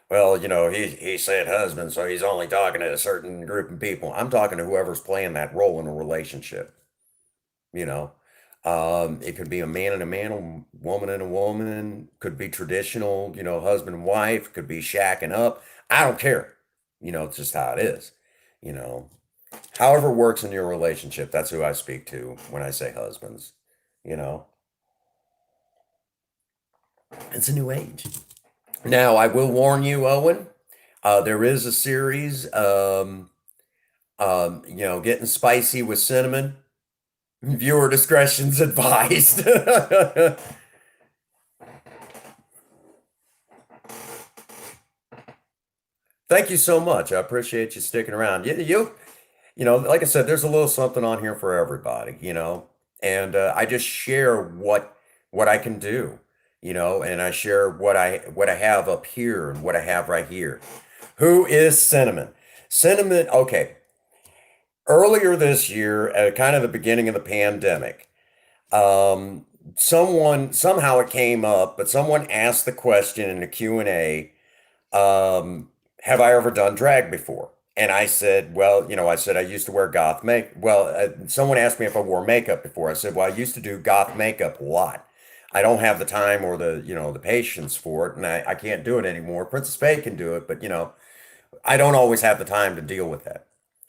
well, he said husband, so he's only talking to a certain group of people. I'm talking to whoever's playing that role in a relationship, you know. It could be a man and a man, a woman and a woman, could be traditional, husband and wife, could be shacking up. I don't care. It's just how it is, you know. However it works in your relationship, that's who I speak to when I say husbands, you know. It's a new age. Now, I will warn you, Owen, there is a series, getting spicy with cinnamon. Viewer discretion's advised. Thank you so much. I appreciate you sticking around. Like I said, there's a little something on here for everybody, and I just share what I can do, and I share what I have up here and what I have right here. Who is Cinnamon? Cinnamon, okay. Earlier this year, at kind of the beginning of the pandemic, um, somehow it came up, but someone asked the question in a Q&A, have I ever done drag before? And I said, well, I said I used to wear goth make. Well, someone asked me if I wore makeup before. I said, well, I used to do goth makeup a lot. I don't have the time or the patience for it, and I can't do it anymore. Princess Faye can do it, but I don't always have the time to deal with that.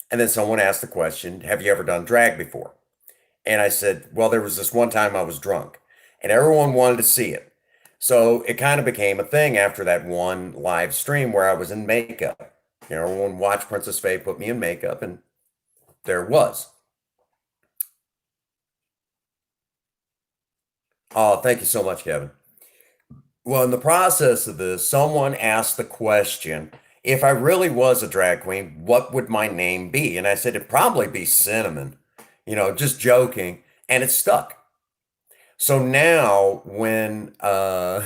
And then someone asked the question, have you ever done drag before? And I said, well, there was this one time I was drunk and everyone wanted to see it. So it kind of became a thing after that one live stream where I was in makeup. Everyone watched Princess Faye put me in makeup, and there it was. Oh, thank you so much, Kevin. Well, in the process of this, someone asked the question, if I really was a drag queen, what would my name be? And I said, it'd probably be Cinnamon, just joking. And it stuck. So now when yeah,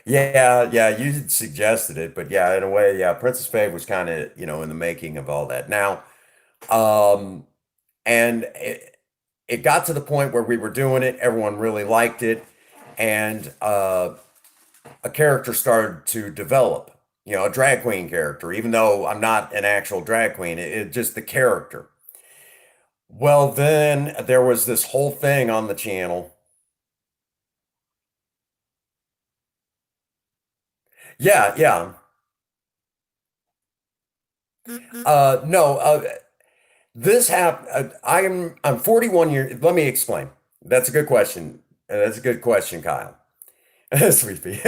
yeah, you suggested it, but yeah, in a way, yeah, Princess Faye was kind of, in the making of all that. Now, um, and it got to the point where we were doing it, everyone really liked it, and a character started to develop, a drag queen character, even though I'm not an actual drag queen, it just the character. Well, then there was this whole thing on the channel. Yeah, yeah. No, this happened. I'm 41 years. Let me explain. That's a good question. That's a good question, Kyle. Sweet pea.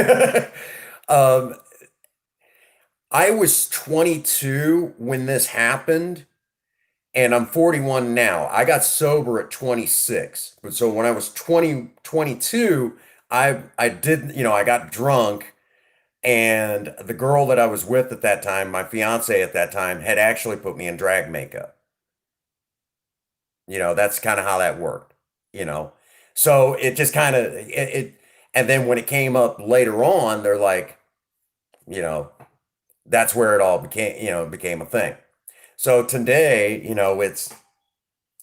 um, I was 22 when this happened, and I'm 41 now. I got sober at 26. But so when I was 22, I did, I got drunk, and the girl that I was with at that time, my fiance at that time, had actually put me in drag makeup. That's kind of how that worked, you know. So it just kind of and then when it came up later on, they're like, you know, that's where it all became a thing. So today, it's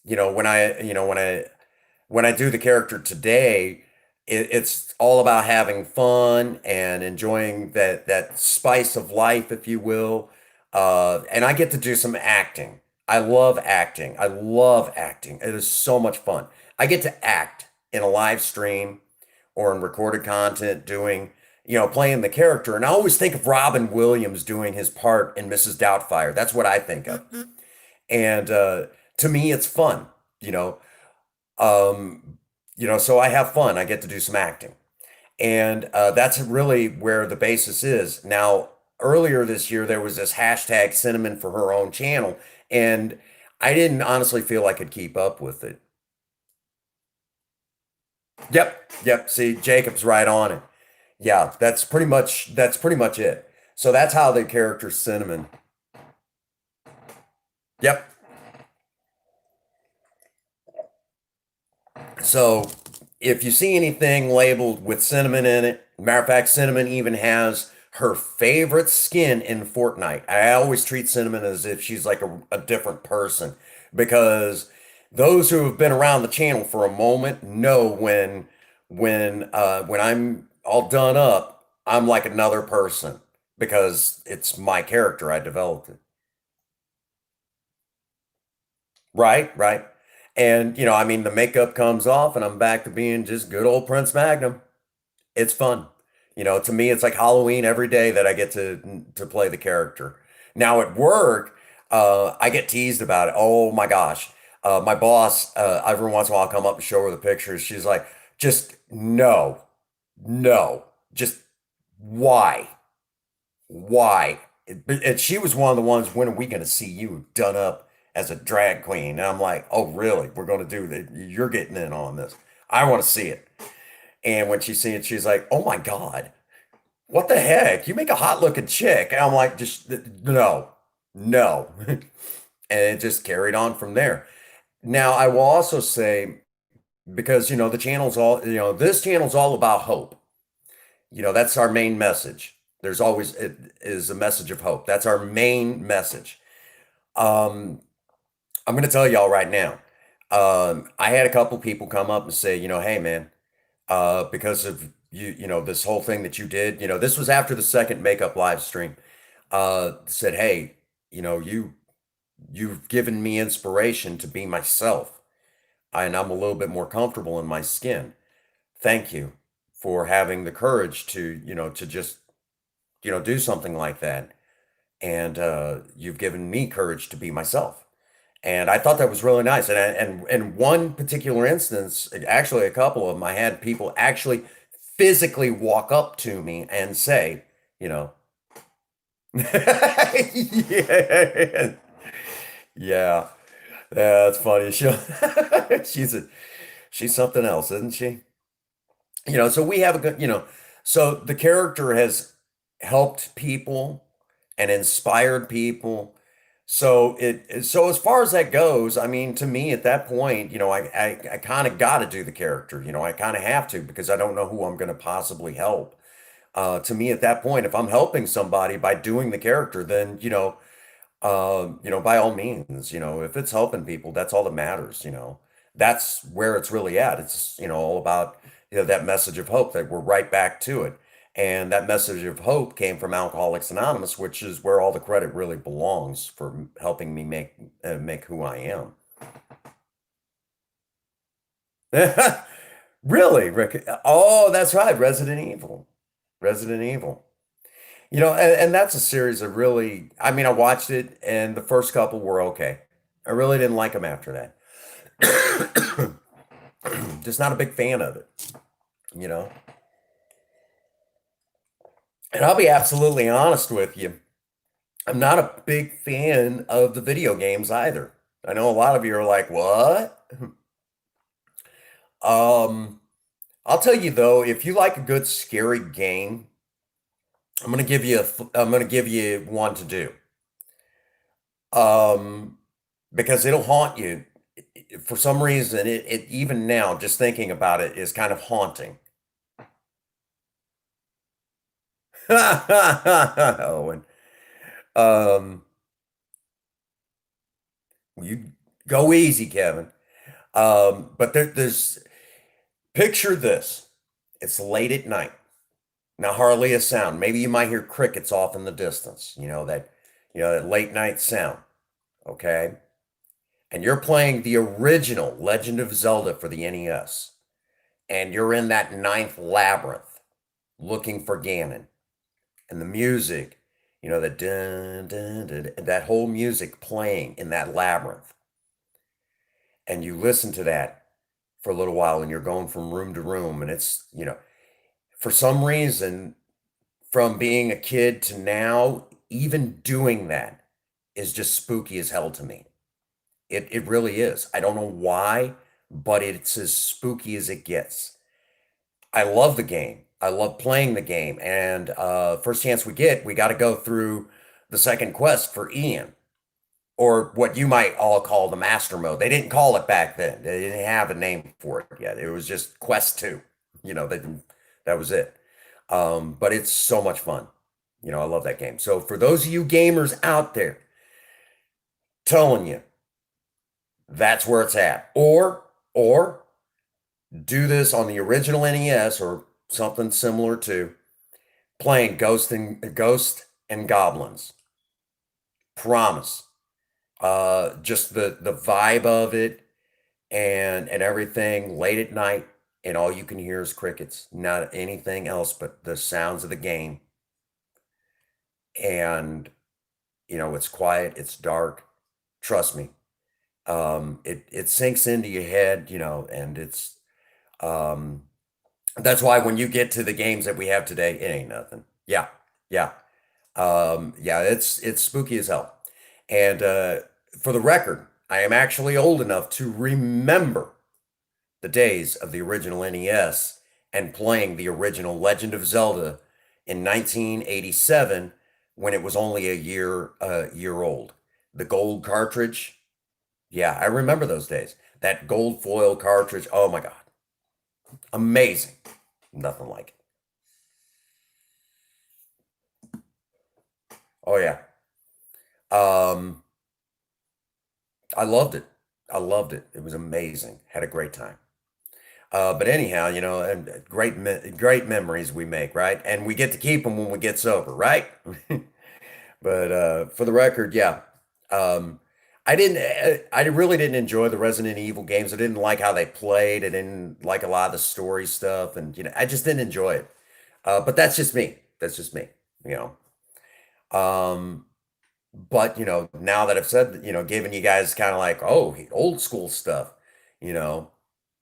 when I do the character today, it's all about having fun and enjoying that spice of life, if you will. And I get to do some acting. I love acting. I love acting. It is so much fun. I get to act in a live stream or in recorded content doing, playing the character. And I always think of Robin Williams doing his part in Mrs. Doubtfire. That's what I think of. And to me, it's fun, you know. Um, so I have fun. I get to do some acting. And that's really where the basis is. Now, earlier this year, there was this hashtag Cinnamon for her own channel, and I didn't honestly feel I could keep up with it. Yep, yep. See, Jacob's right on it. Yeah, that's pretty much it. So that's how the character Cinnamon. Yep. So if you see anything labeled with cinnamon in it, matter of fact, Cinnamon even has her favorite skin in Fortnite. I always treat Cinnamon as if she's like a different person because those who have been around the channel for a moment know when I'm all done up, I'm like another person because it's my character. I developed it. Right, right. And I mean, the makeup comes off and I'm back to being just good old Prince Magnum. It's fun. To me, it's like Halloween every day that I get to play the character. Now at work, I get teased about it. Oh my gosh. My boss, every once in a while, I'll come up and show her the pictures. She's like, just no, no, just why? Why? And she was one of the ones, when are we going to see you done up as a drag queen? And I'm like, oh, really? We're going to do that. You're getting in on this. I want to see it. And when she seen it, she's like, oh my God. what the heck? You make a hot looking chick. And I'm like, just no, no. And it just carried on from there. Now, I will also say, because, the channel's all, this channel's all about hope. That's our main message. There's always, it is a message of hope. That's our main message. Um, I'm going to tell y'all right now. I had a couple people come up and say, hey, man, because of this whole thing that you did, this was after the second makeup live stream, said, hey, you've given me inspiration to be myself, and I'm a little bit more comfortable in my skin. Thank you for having the courage to, to just, do something like that. And you've given me courage to be myself. And I thought that was really nice. And one particular instance, actually a couple of them, I had people actually physically walk up to me and say, you know, yeah, yeah, that's funny. She's a, she's something else, isn't she? So we have a good, so the character has helped people and inspired people. So as far as that goes, I mean, to me at that point, I kind of got to do the character. I kind of have to because I don't know who I'm going to possibly help. To me at that point, if I'm helping somebody by doing the character, then by all means, if it's helping people, that's all that matters. That's where it's really at. It's all about that message of hope that we're right back to it. And that message of hope came from Alcoholics Anonymous, which is where all the credit really belongs for helping me make who I am. Really, Rick? Oh, that's right, Resident Evil. Resident Evil. And that's a series of really, I mean, I watched it and the first couple were okay. I really didn't like them after that. Just not a big fan of it, you know? And I'll be absolutely honest with you. I'm not a big fan of the video games either. I know a lot of you are like, what? Um, I'll tell you though, if you like a good scary game, I'm gonna give you one to do. Um, because it'll haunt you. For some reason, it even now, just thinking about it is kind of haunting. Owen, um, you go easy, Kevin. But there's picture this. It's late at night. Now hardly a sound. Maybe you might hear crickets off in the distance. That late night sound. Okay. And you're playing the original Legend of Zelda for the NES. And you're in that ninth labyrinth looking for Ganon. And the music, the dun, dun, dun, dun, that whole music playing in that labyrinth. And you listen to that for a little while and you're going from room to room. And it's, for some reason, from being a kid to now, even doing that is just spooky as hell to me. It really is. I don't know why, but it's as spooky as it gets. I love the game. I love playing the game. And first chance we get, we got to go through the second quest for Ian, or what you might all call the master mode. They didn't call it back then. They didn't have a name for it yet. It was just Quest 2. That was it. But it's so much fun. I love that game. So for those of you gamers out there, telling you that's where it's at. Or do this on the original NES or something similar to playing Ghost and Goblins. Promise. Just the vibe of it and everything late at night, and all you can hear is crickets, not anything else but the sounds of the game. And it's quiet, it's dark. Trust me. It sinks into your head, and it's um that's why when you get to the games that we have today, it ain't nothing. Yeah, yeah. Yeah, it's spooky as hell. And for the record, I am actually old enough to remember the days of the original NES and playing the original Legend of Zelda in 1987 when it was only a year old. The gold cartridge. Yeah, I remember those days. That gold foil cartridge. Oh my God. Amazing. Nothing like it. Oh yeah. Um, I loved it. I loved it. It was amazing. Had a great time. But anyhow, and great memories we make, right? And we get to keep them when we get sober, right? But for the record, yeah, um, I really didn't enjoy the Resident Evil games. I didn't like how they played. I didn't like a lot of the story stuff, and I just didn't enjoy it. But that's just me. That's just me. You Um, but now that I've said, giving you guys kind of like, oh, old school stuff, you know,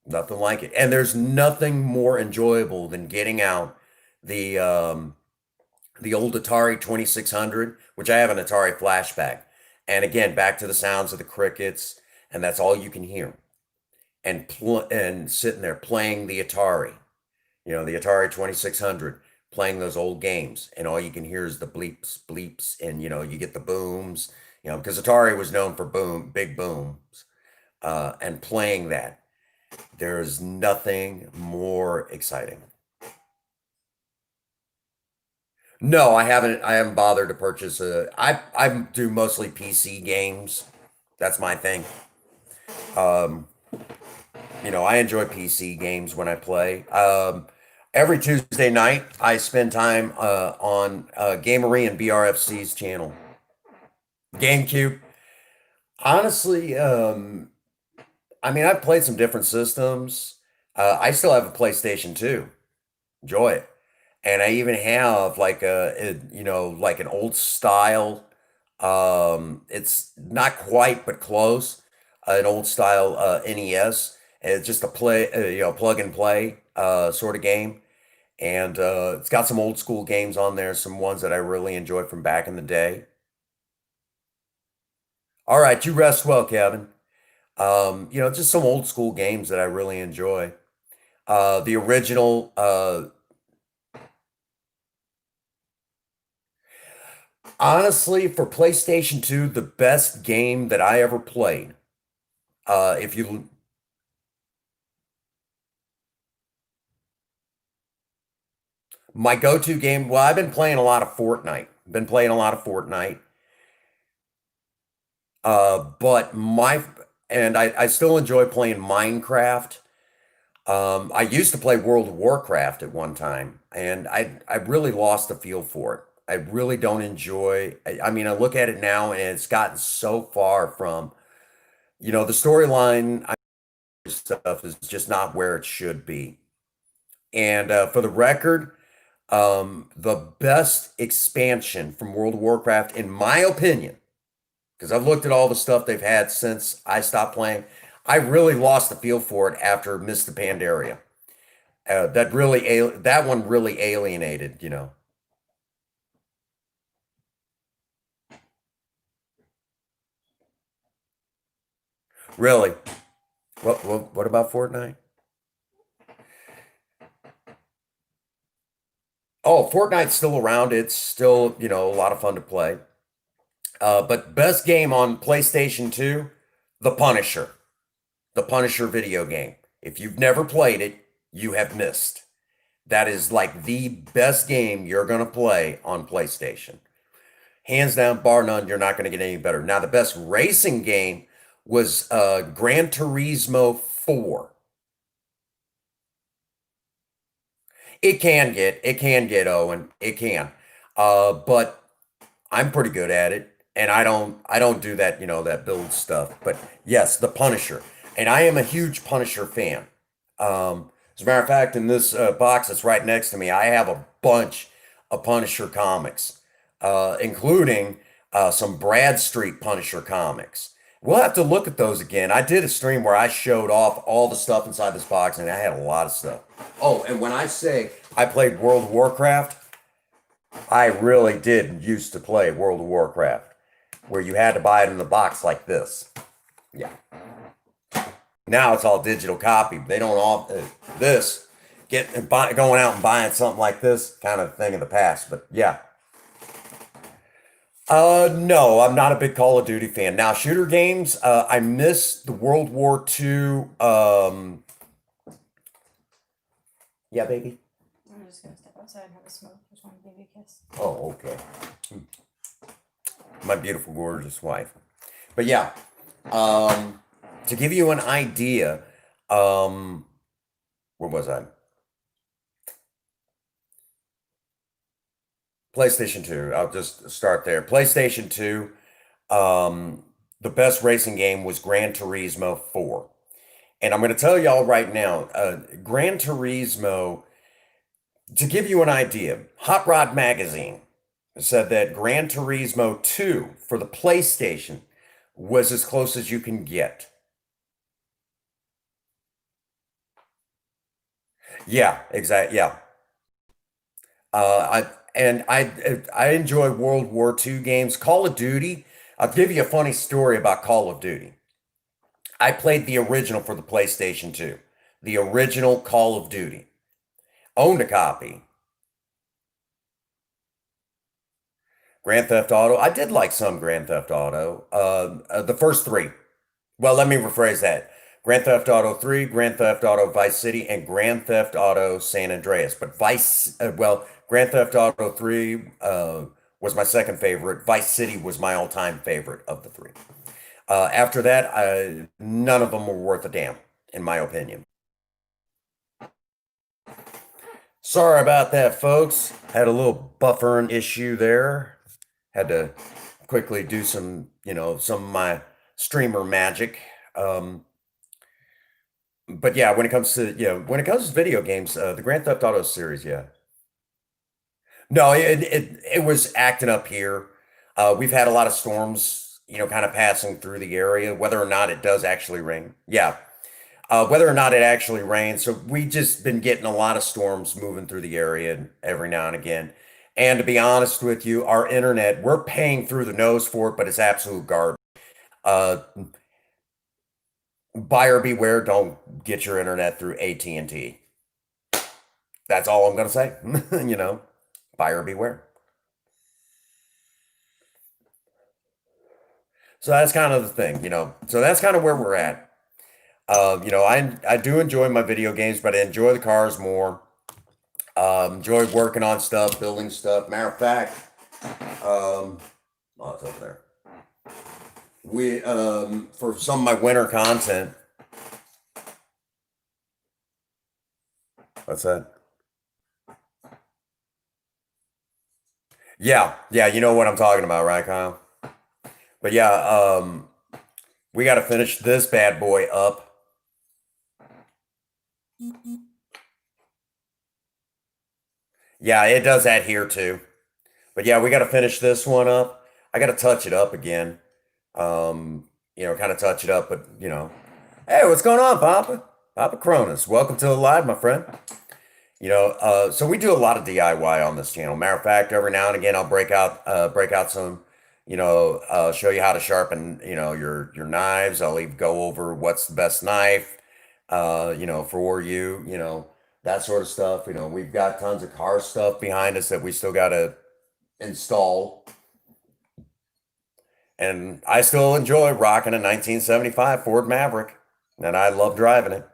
nothing like it. And there's nothing more enjoyable than getting out the um the old Atari 2600, which I have an Atari flashback. And again, back to the sounds of the crickets, and that's all you can hear. And sitting there playing the Atari, the Atari 2600, playing those old games, and all you can hear is the bleeps, bleeps, and you get the booms, because Atari was known for big booms, and playing that, there's nothing more exciting. No, I haven't. I haven't bothered to purchase a. I do mostly PC games. That's my thing. Um, I enjoy PC games when I play. Every Tuesday night, I spend time on Gamery and BRFC's channel. GameCube. Honestly, I mean, I've played some different systems. I still have a PlayStation 2. Enjoy it. And I even have like like an old style. It's not quite, but close. An old style NES. And it's just a plug and play sort of game. And it's got some old school games on there, some ones that I really enjoyed from back in the day. All right, you rest well, Kevin. Just some old school games that I really enjoy. The original, honestly, for PlayStation 2, the best game that I ever played. If you My go-to game, well, I've been playing a lot of Fortnite. Been playing a lot of Fortnite. But I still enjoy playing Minecraft. I used to play World of Warcraft at one time, and I really lost the feel for it. I really don't enjoy. I mean, I look at it now, and it's gotten so far from, the storyline stuff is just not where it should be. And for the record, the best expansion from World of Warcraft, in my opinion, because I've looked at all the stuff they've had since I stopped playing. I really lost the feel for it after Miss the Pandaria. That one really alienated. Really. What about Fortnite? Oh, Fortnite's still around. It's still, a lot of fun to play. But best game on PlayStation 2, The Punisher. The Punisher video game. If you've never played it, you have missed. That is like the best game you're going to play on PlayStation. Hands down, bar none, you're not going to get any better. Now, the best racing game was Gran Turismo 4. It can get Owen. It can. But I'm pretty good at it, and I don't do that, that build stuff. But yes, the Punisher, and I am a huge Punisher fan. As a matter of fact, in this box that's right next to me, I have a bunch of Punisher comics, including some Bradstreet Punisher comics. We'll have to look at those again. I did a stream where I showed off all the stuff inside this box, and I had a lot of stuff. Oh, and when I say I played World of Warcraft, I really did used to play World of Warcraft, where you had to buy it in the box like this. Yeah. Now it's all digital copy. They don't all this. going out and buying something like this kind of thing in the past. But yeah, no, I'm not a big Call of Duty fan. Now, shooter games, I miss the World War II. Yeah, baby.
I'm just gonna step outside and have a smoke. Just want to give you a kiss.
Oh, okay. My beautiful, gorgeous wife. But yeah, um, to give you an idea, um, where was I? PlayStation 2. I'll just start there. PlayStation 2. Um, the best racing game was Gran Turismo 4. And I'm going to tell y'all right now, Gran Turismo, to give you an idea, Hot Rod Magazine said that Gran Turismo 2 for the PlayStation was as close as you can get. Yeah, exactly. Yeah. I enjoy World War II games. Call of Duty. I'll give you a funny story about Call of Duty. I played the original for the PlayStation 2, the original Call of Duty. Owned a copy. Grand Theft Auto. I did like some Grand Theft Auto. The first three. Well, let me rephrase that. Grand Theft Auto 3, Grand Theft Auto Vice City, and Grand Theft Auto San Andreas. But Grand Theft Auto 3 was my second favorite. Vice City was my all-time favorite of the three. After that, none of them were worth a damn, in my opinion. Sorry about that, folks. Had a little buffering issue there. Had to quickly do some of my streamer magic. Um, but yeah, when it comes to video games, the Grand Theft Auto series, yeah. No, it was acting up here. We've had a lot of storms, kind of passing through the area, whether or not it does actually rain. Yeah, whether or not it actually rains. So we just been getting a lot of storms moving through the area every now and again. And to be honest with you, our internet, we're paying through the nose for it, but it's absolute garbage. Uh, Buyer beware, don't get your internet through AT&T. That's all I'm going to say. Buyer beware. So that's kind of the thing. So that's kind of where we're at. I do enjoy my video games, but I enjoy the cars more. Enjoy working on stuff, building stuff. Matter of fact, um, oh, it's over there. We for some of my winter content. What's that? Yeah, yeah, you know what I'm talking about, right, Kyle? But yeah, we got to finish this bad boy up. Yeah, it does that here too. But yeah, we got to finish this one up. I got to touch it up again. Kind of touch it up, but hey, what's going on, Papa? Papa Cronus, welcome to the live, my friend. So we do a lot of DIY on this channel. Matter of fact, every now and again, I'll break out some, show you how to sharpen, your knives. I'll even go over what's the best knife, for you, that sort of stuff. We've got tons of car stuff behind us that we still got to install. And I still enjoy rocking a 1975 Ford Maverick, and I love driving it.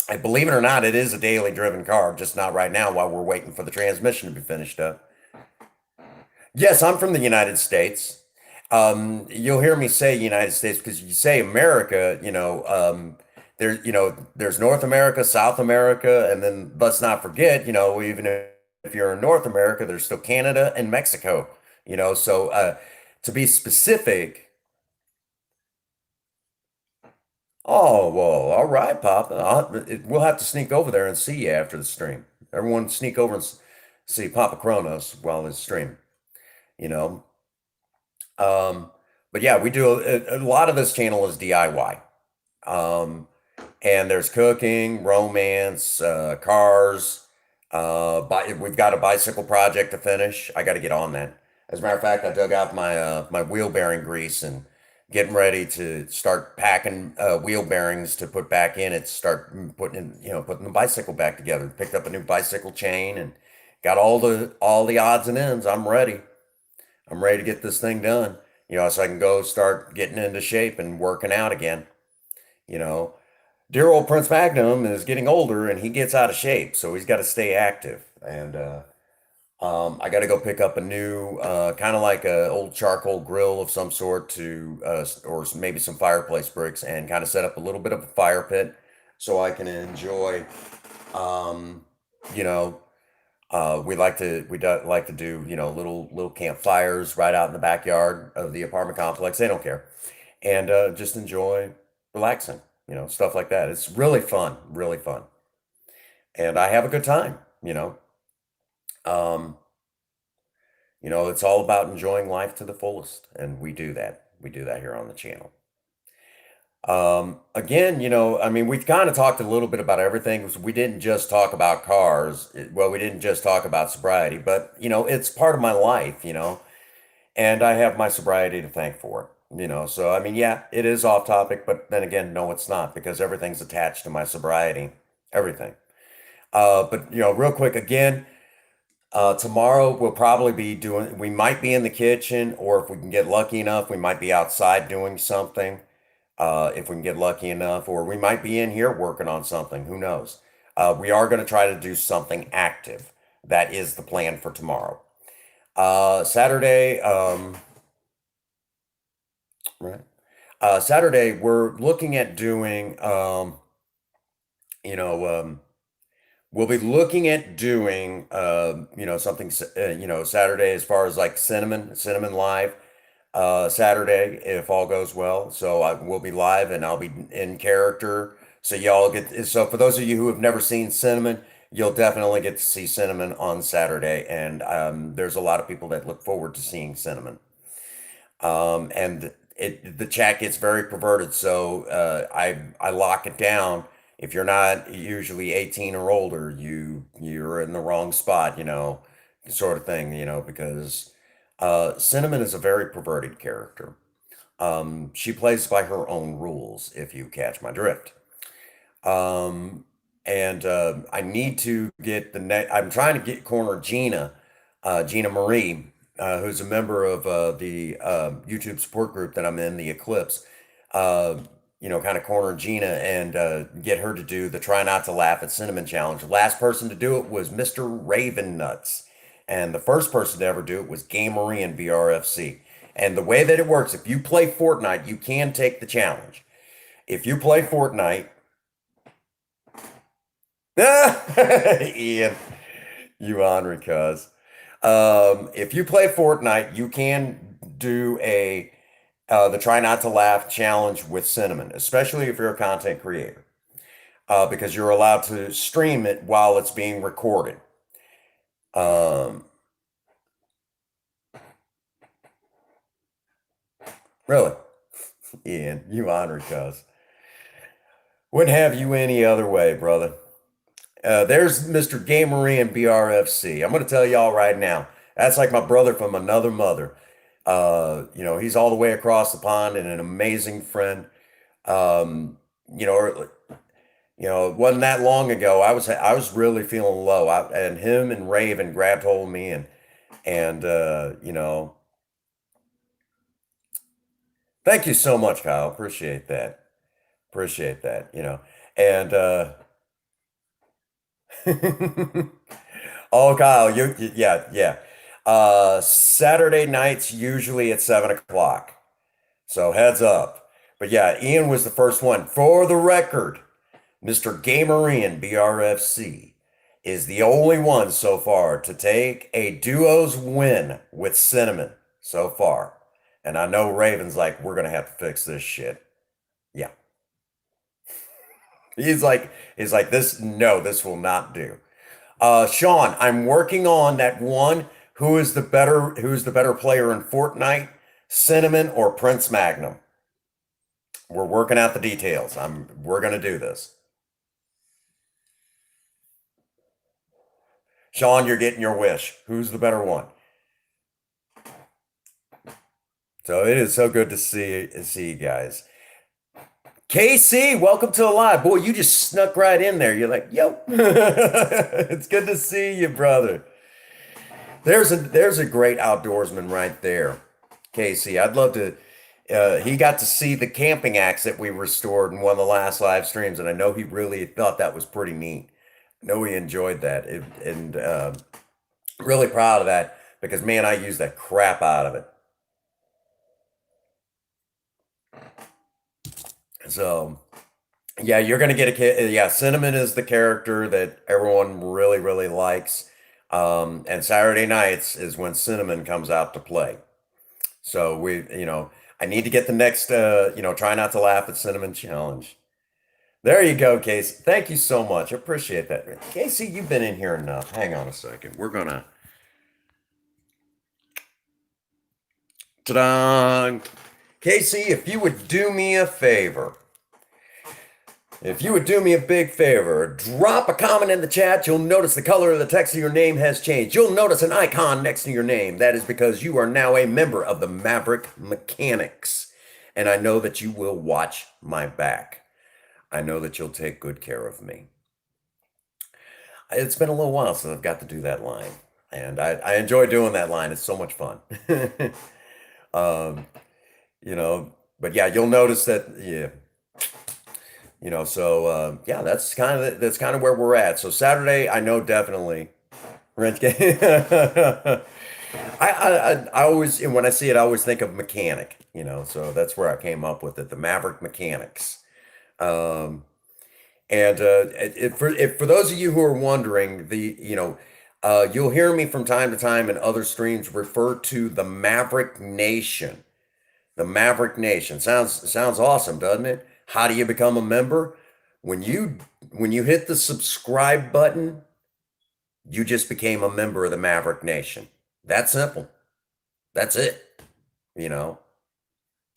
And believe it or not, it is a daily driven car, just not right now while we're waiting for the transmission to be finished up. Yes, I'm from the United States. You'll hear me say United States because you say America, there's North America, South America, and then let's not forget, even if you're in North America, there's still Canada and Mexico, so to be specific. Oh, well, all right, Papa. We'll have to sneak over there and see you after the stream. Everyone sneak over and see Papa Kronos while he's streaming, you know. Um, but yeah, we do a lot of this channel is DIY. Um, and there's cooking, romance, cars. We've got a bicycle project to finish. I got to get on that. As a matter of fact, I dug out my wheel bearing grease and getting ready to start packing wheel bearings to put back in it, start putting in, putting the bicycle back together. Picked up a new bicycle chain and got all the odds and ends. I'm ready. I'm ready to get this thing done. So I can go start getting into shape and working out again. You know, dear old Prince Magnum is getting older and he gets out of shape, so he's got to stay active. And I got to go pick up a new, kind of like a old charcoal grill of some sort or maybe some fireplace bricks, and kind of set up a little bit of a fire pit so I can enjoy. Um, you know, like to do little campfires right out in the backyard of the apartment complex. They don't care, and just enjoy relaxing. Stuff like that. It's really fun, really fun, and I have a good time. Um, it's all about enjoying life to the fullest, and we do that. We do that here on the channel. Again, I mean, we've kind of talked a little bit about everything. We didn't just talk about cars. Well, we didn't just talk about sobriety, but it's part of my life, and I have my sobriety to thank for it. So I mean, yeah, it is off topic, but then again, no, it's not because everything's attached to my sobriety, everything. But real quick again, tomorrow we'll probably be doing, we might be in the kitchen, or if we can get lucky enough, we might be outside doing something. If we can get lucky enough, or we might be in here working on something. Who knows? We are going to try to do something active. That is the plan for tomorrow. Saturday, right? Saturday, we're looking at doing, you know, um, we'll be looking at doing, something, Saturday as far as like cinnamon live, Saturday if all goes well. So I will be live and I'll be in character. So for those of you who have never seen Cinnamon, you'll definitely get to see Cinnamon on Saturday. And there's a lot of people that look forward to seeing Cinnamon. And the chat gets very perverted, so I lock it down. If you're not usually 18 or older, you're in the wrong spot, sort of thing, because Cinnamon is a very perverted character. She plays by her own rules, if you catch my drift. Um, and I need to get I'm trying to get corner Gina Marie, who's a member of the YouTube support group that I'm in, the Eclipse. Uh, kind of corner Gina and get her to do the Try Not to Laugh at Cinnamon challenge. The last person to do it was Mr. Raven Nuts, and the first person to ever do it was Game Marie in BRFC. And the way that it works, if you play Fortnite, you can take the challenge. If you play Fortnite, Ian, you ornery cuz. If you play Fortnite, you can do the Try Not to Laugh challenge with Cinnamon, especially if you're a content creator, because you're allowed to stream it while it's being recorded. Um, really, Ian, you ornery cuz. Wouldn't have you any other way, brother. There's Mr. Gamery and BRFC. I'm going to tell y'all right now, that's like my brother from another mother. He's all the way across the pond and an amazing friend. Um, you know, it wasn't that long ago. I was really feeling low, and him and Raven grabbed hold of me and thank you so much, Kyle. Appreciate that. Appreciate that. And oh, Kyle, yeah, yeah. Saturday nights usually at 7 o'clock. So heads up. But yeah, Ian was the first one. For the record, Mr. Gamerian BRFC is the only one so far to take a duos win with Cinnamon so far. And I know Raven's like, we're gonna have to fix this shit. Yeah. He's like, this will not do. Sean, I'm working on that one. Who's the better player in Fortnite, Cinnamon or Prince Magnum? We're working out the details. We're gonna do this. Sean, you're getting your wish. Who's the better one? So it is so good to see you guys. KC, welcome to the live. Boy, you just snuck right in there. You're like, yo. It's good to see you, brother. There's a great outdoorsman right there. Casey, I'd love to. He got to see the camping axe that we restored in one of the last live streams, and I know he really thought that was pretty neat. I know he enjoyed that, and really proud of that because man, I used that crap out of it. So yeah, you're gonna get a kid. Yeah, Cinnamon is the character that everyone really likes, and Saturday nights is when Cinnamon comes out to play. So I need to get the next, try not to laugh at Cinnamon challenge. There you go, Casey. Thank you so much. I appreciate that. Casey, you've been in here enough. Hang on a second. We're gonna, ta-da! Casey, if you would do me a favor, if you would do me a big favor, drop a comment in the chat. You'll notice the color of the text of your name has changed. You'll notice an icon next to your name. That is because you are now a member of the Maverick Mechanics. And I know that you will watch my back. I know that you'll take good care of me. It's been a little while since I've got to do that line. And I enjoy doing that line. It's so much fun. um, but yeah, you'll notice that, yeah. Yeah, that's kind of where we're at. So Saturday, I know definitely rent game. I always, and when I see it, I always think of mechanic. So that's where I came up with it, the Maverick Mechanics. Um, and for those of you who are wondering, you'll hear me from time to time in other streams refer to the Maverick Nation. The Maverick Nation sounds awesome, doesn't it? How do you become a member? When you hit the subscribe button, you just became a member of the Maverick Nation. That simple. That's it. You know,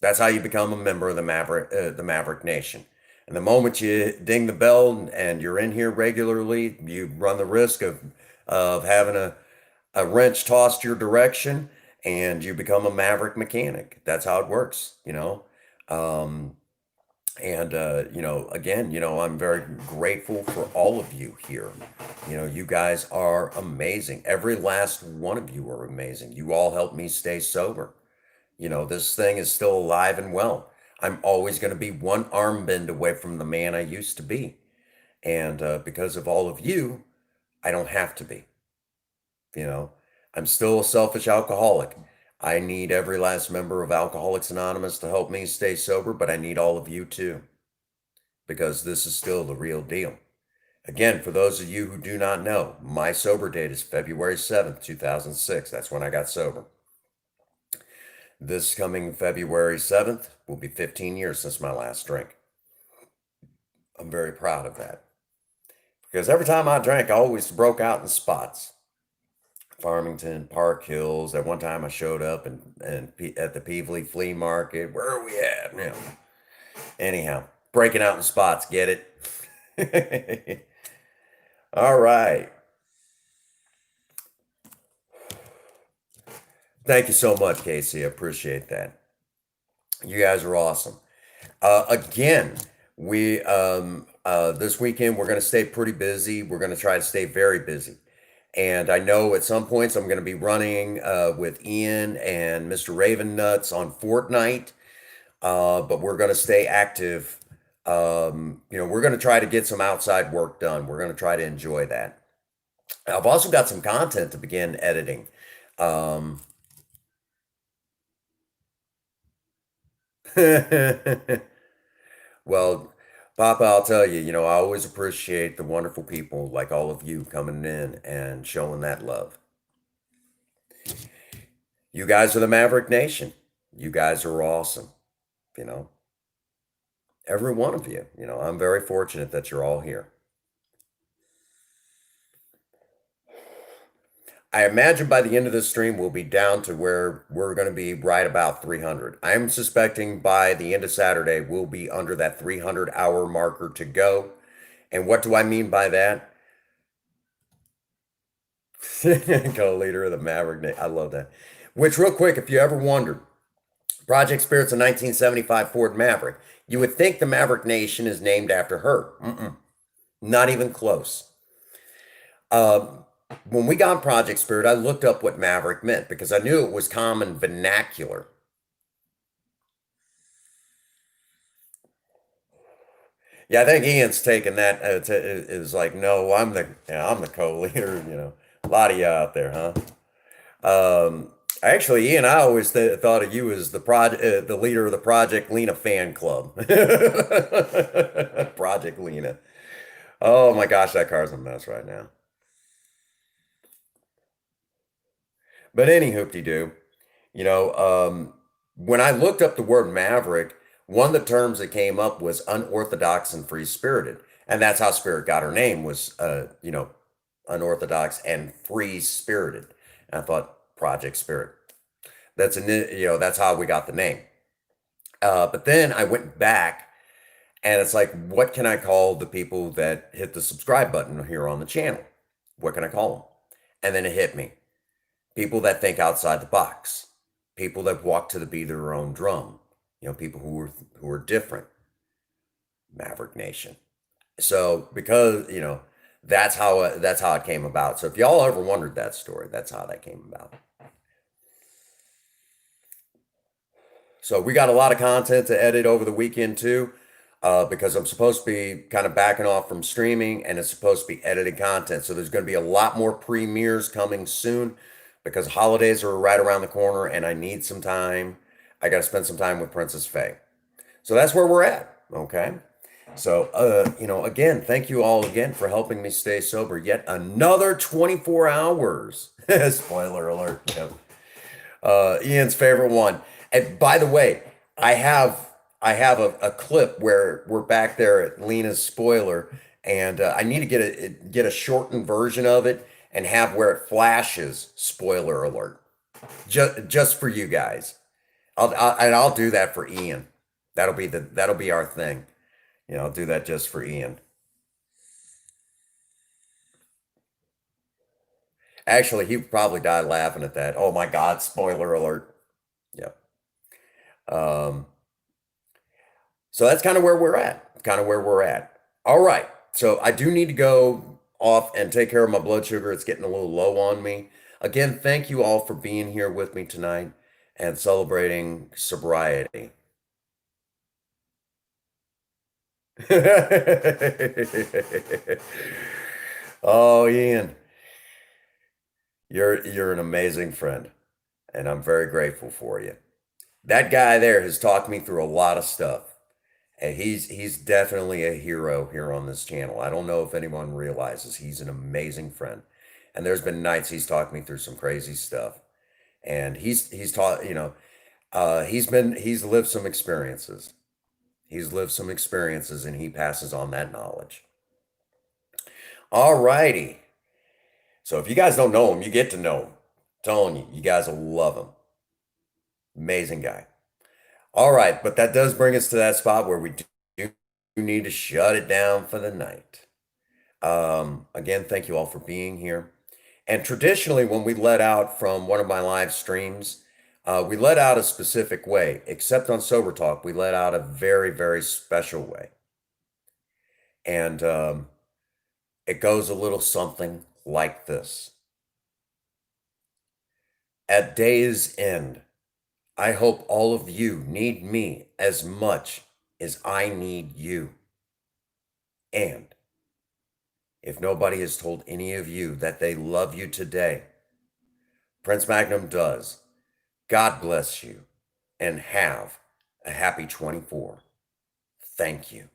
that's how you become a member of the Maverick Nation. And the moment you ding the bell and you're in here regularly, you run the risk of having a wrench tossed your direction and you become a Maverick mechanic. That's how it works. Um, again, I'm very grateful for all of you here. You guys are amazing. Every last one of you are amazing. You all help me stay sober. This thing is still alive and well. I'm always going to be one arm bend away from the man I used to be. And because of all of you, I don't have to be. You know, I'm still a selfish alcoholic. I need every last member of Alcoholics Anonymous to help me stay sober, but I need all of you too, because this is still the real deal. Again, for those of you who do not know, my sober date is February 7th, 2006. That's when I got sober. This coming February 7th will be 15 years since my last drink. I'm very proud of that because every time I drank, I always broke out in spots. Farmington, Park Hills. At one time, I showed up at the Peevely Flea Market. Where are we at? Anyhow, breaking out in spots. Get it? All right. Thank you so much, Casey. I appreciate that. You guys are awesome. Again, we this weekend we're going to stay pretty busy. We're going to try to stay very busy. And I know at some points I'm going to be running with Ian and Mr. Raven Nuts on Fortnite, but we're going to stay active. We're going to try to get some outside work done. We're going to try to enjoy that. I've also got some content to begin editing. Well, Papa, I'll tell you, I always appreciate the wonderful people like all of you coming in and showing that love. You guys are the Maverick Nation. You guys are awesome. You know, every one of you. I'm very fortunate that you're all here. I imagine by the end of this stream, we'll be down to where we're going to be right about 300. I'm suspecting by the end of Saturday, we'll be under that 300-hour marker to go. And what do I mean by that? Co-leader of the Maverick Nation. I love that. Which, real quick, if you ever wondered, Project Spirit's a 1975 Ford Maverick. You would think the Maverick Nation is named after her. Mm-mm, not even close. Um, when we got Project Spirit, I looked up what Maverick meant because I knew it was common vernacular. Yeah, I think Ian's taken that is like, no, I'm the co-leader. A lot of you out there, huh? Actually, Ian, I always thought of you as the leader of the Project Lena fan club. Project Lena. Oh my gosh, that car's a mess right now. But any hoopty-doo, you know, um, when I looked up the word maverick, one of the terms that came up was unorthodox and free-spirited, and that's how Spirit got her name was, unorthodox and free-spirited. And I thought Project Spirit. That's how we got the name. But then I went back and it's like, what can I call the people that hit the subscribe button here on the channel? What can I call them? And then it hit me. People that think outside the box. People that walk to the beat of their own drum. People who are different. Maverick Nation. So because, that's how it came about. So if y'all ever wondered that story, that's how that came about. So we got a lot of content to edit over the weekend too, because I'm supposed to be kind of backing off from streaming and it's supposed to be edited content. So there's going to be a lot more premieres coming soon because holidays are right around the corner and I need some time. I got to spend some time with Princess Faye. So that's where we're at. Okay. So, again, thank you all again for helping me stay sober. Yet another 24 hours. Spoiler alert. Ian's favorite one. And by the way, I have a clip where we're back there at Lena's spoiler, and I need to get a shortened version of it and have where it flashes spoiler alert, just for you guys. I'll do that for Ian. That'll be our thing. I'll do that just for Ian. Actually, he probably died laughing at that. Oh my God! Spoiler alert. Yep. Um, So that's kind of where we're at. Kind of where we're at. All right. So I do need to go off and take care of my blood sugar. It's getting a little low on me. Again, thank you all for being here with me tonight and celebrating sobriety. Oh, Ian, you're an amazing friend, and I'm very grateful for you. That guy there has talked me through a lot of stuff. And he's definitely a hero here on this channel. I don't know if anyone realizes he's an amazing friend. And there's been nights he's talked me through some crazy stuff. And he's taught, he's lived some experiences. He's lived some experiences and he passes on that knowledge. All righty. So if you guys don't know him, you get to know him. I'm telling you, you guys will love him. Amazing guy. All right, but that does bring us to that spot where we do need to shut it down for the night. Again, thank you all for being here. And traditionally, when we let out from one of my live streams, we let out a specific way, except on Sober Talk, we let out a very, very special way. And it goes a little something like this. At day's end, I hope all of you need me as much as I need you. And if nobody has told any of you that they love you today, Prince Magnum does. God bless you and have a happy 24. Thank you.